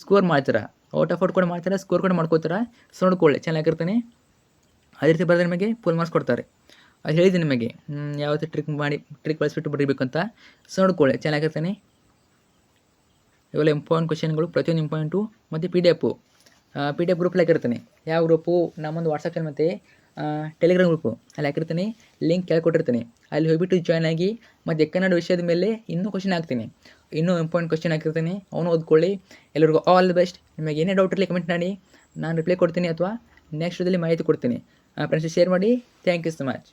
ಸ್ಕೋರ್ ಮಾಡ್ತೀರಾ, ಔಟ್ ಆಫ್ ಔಟ್ ಕೂಡ ಮಾಡ್ತೀರಾ, ಸ್ಕೋರ್ ಕೂಡ ಮಾಡ್ಕೋತೀರಾ. ಸೊ ನೋಡ್ಕೊಳ್ಳಿ, ಚೆನ್ನಾಗಿರ್ತಾನೆ. ಅದೇ ರೀತಿ ಬರೆದ್ರೆ ನಿಮಗೆ ಫುಲ್ ಮಾರ್ಕ್ಸ್ ಕೊಡ್ತಾರೆ. ಅದು ಹೇಳಿದೆ ನಿಮಗೆ ಯಾವ ಟ್ರಿಕ್ ಬಳಸಿಬಿಟ್ಟು ಬರೀಬೇಕಂತ. ಸೊ ನೋಡ್ಕೊಳ್ಳಿ, ಚೆನ್ನಾಗಿರ್ತಾನೆ. ಇವೆಲ್ಲ ಇಂಪಾರ್ಟೆಂಟ್ ಕ್ವಶನ್ಗಳು, ಪ್ರತಿಯೊಂದು ಇಂಪಾರ್ಟೆಂಟು. ಮತ್ತು ಪಿ ಡಿ ಎಫ್ ಗ್ರೂಪಲ್ಲಿ ಹಾಕಿರ್ತಾನೆ. ಯಾವ ಗ್ರೂಪು, ನಮ್ಮೊಂದು ವಾಟ್ಸಪ್ ಚಾನಲ್ ಮತ್ತು ಟೆಲಿಗ್ರಾಮ್ ಗ್ರೂಪು ಅಲ್ಲಿ ಹಾಕಿರ್ತೀನಿ. ಲಿಂಕ್ ಕೇಳ್ಕೊಟ್ಟಿರ್ತೀನಿ, ಅಲ್ಲಿ ಹೋಗ್ಬಿಟ್ಟು ಜಾಯ್ನ್ ಆಗಿ. ಮತ್ತು ಕನ್ನಡ ವಿಷಯದ ಮೇಲೆ ಇನ್ನೂ ಕ್ವಶನ್ ಹಾಕ್ತೀನಿ, ಇನ್ನೂ ಇಂಪಾರ್ಟೆಂಟ್ ಕ್ವಶನ್ ಹಾಕಿರ್ತೀನಿ. ಅವನು ಓದ್ಕೊಳ್ಳಿ. ಎಲ್ಲರಿಗೂ ಆಲ್ ದಿ ಬೆಸ್ಟ್. ನಿಮಗೆ ಏನೇ ಡೌಟ್ ಇರಲಿ ಕಮೆಂಟ್ ಮಾಡಿ, ನಾನು ರಿಪ್ಲೈ ಕೊಡ್ತೀನಿ ಅಥವಾ ನೆಕ್ಸ್ಟ್ ವಿಡಿಯೋದಲ್ಲಿ ಮಾಹಿತಿ ಕೊಡ್ತೀನಿ. ಫ್ರೆಂಡ್ಸ್ ಶೇರ್ ಮಾಡಿ. Thank you so much.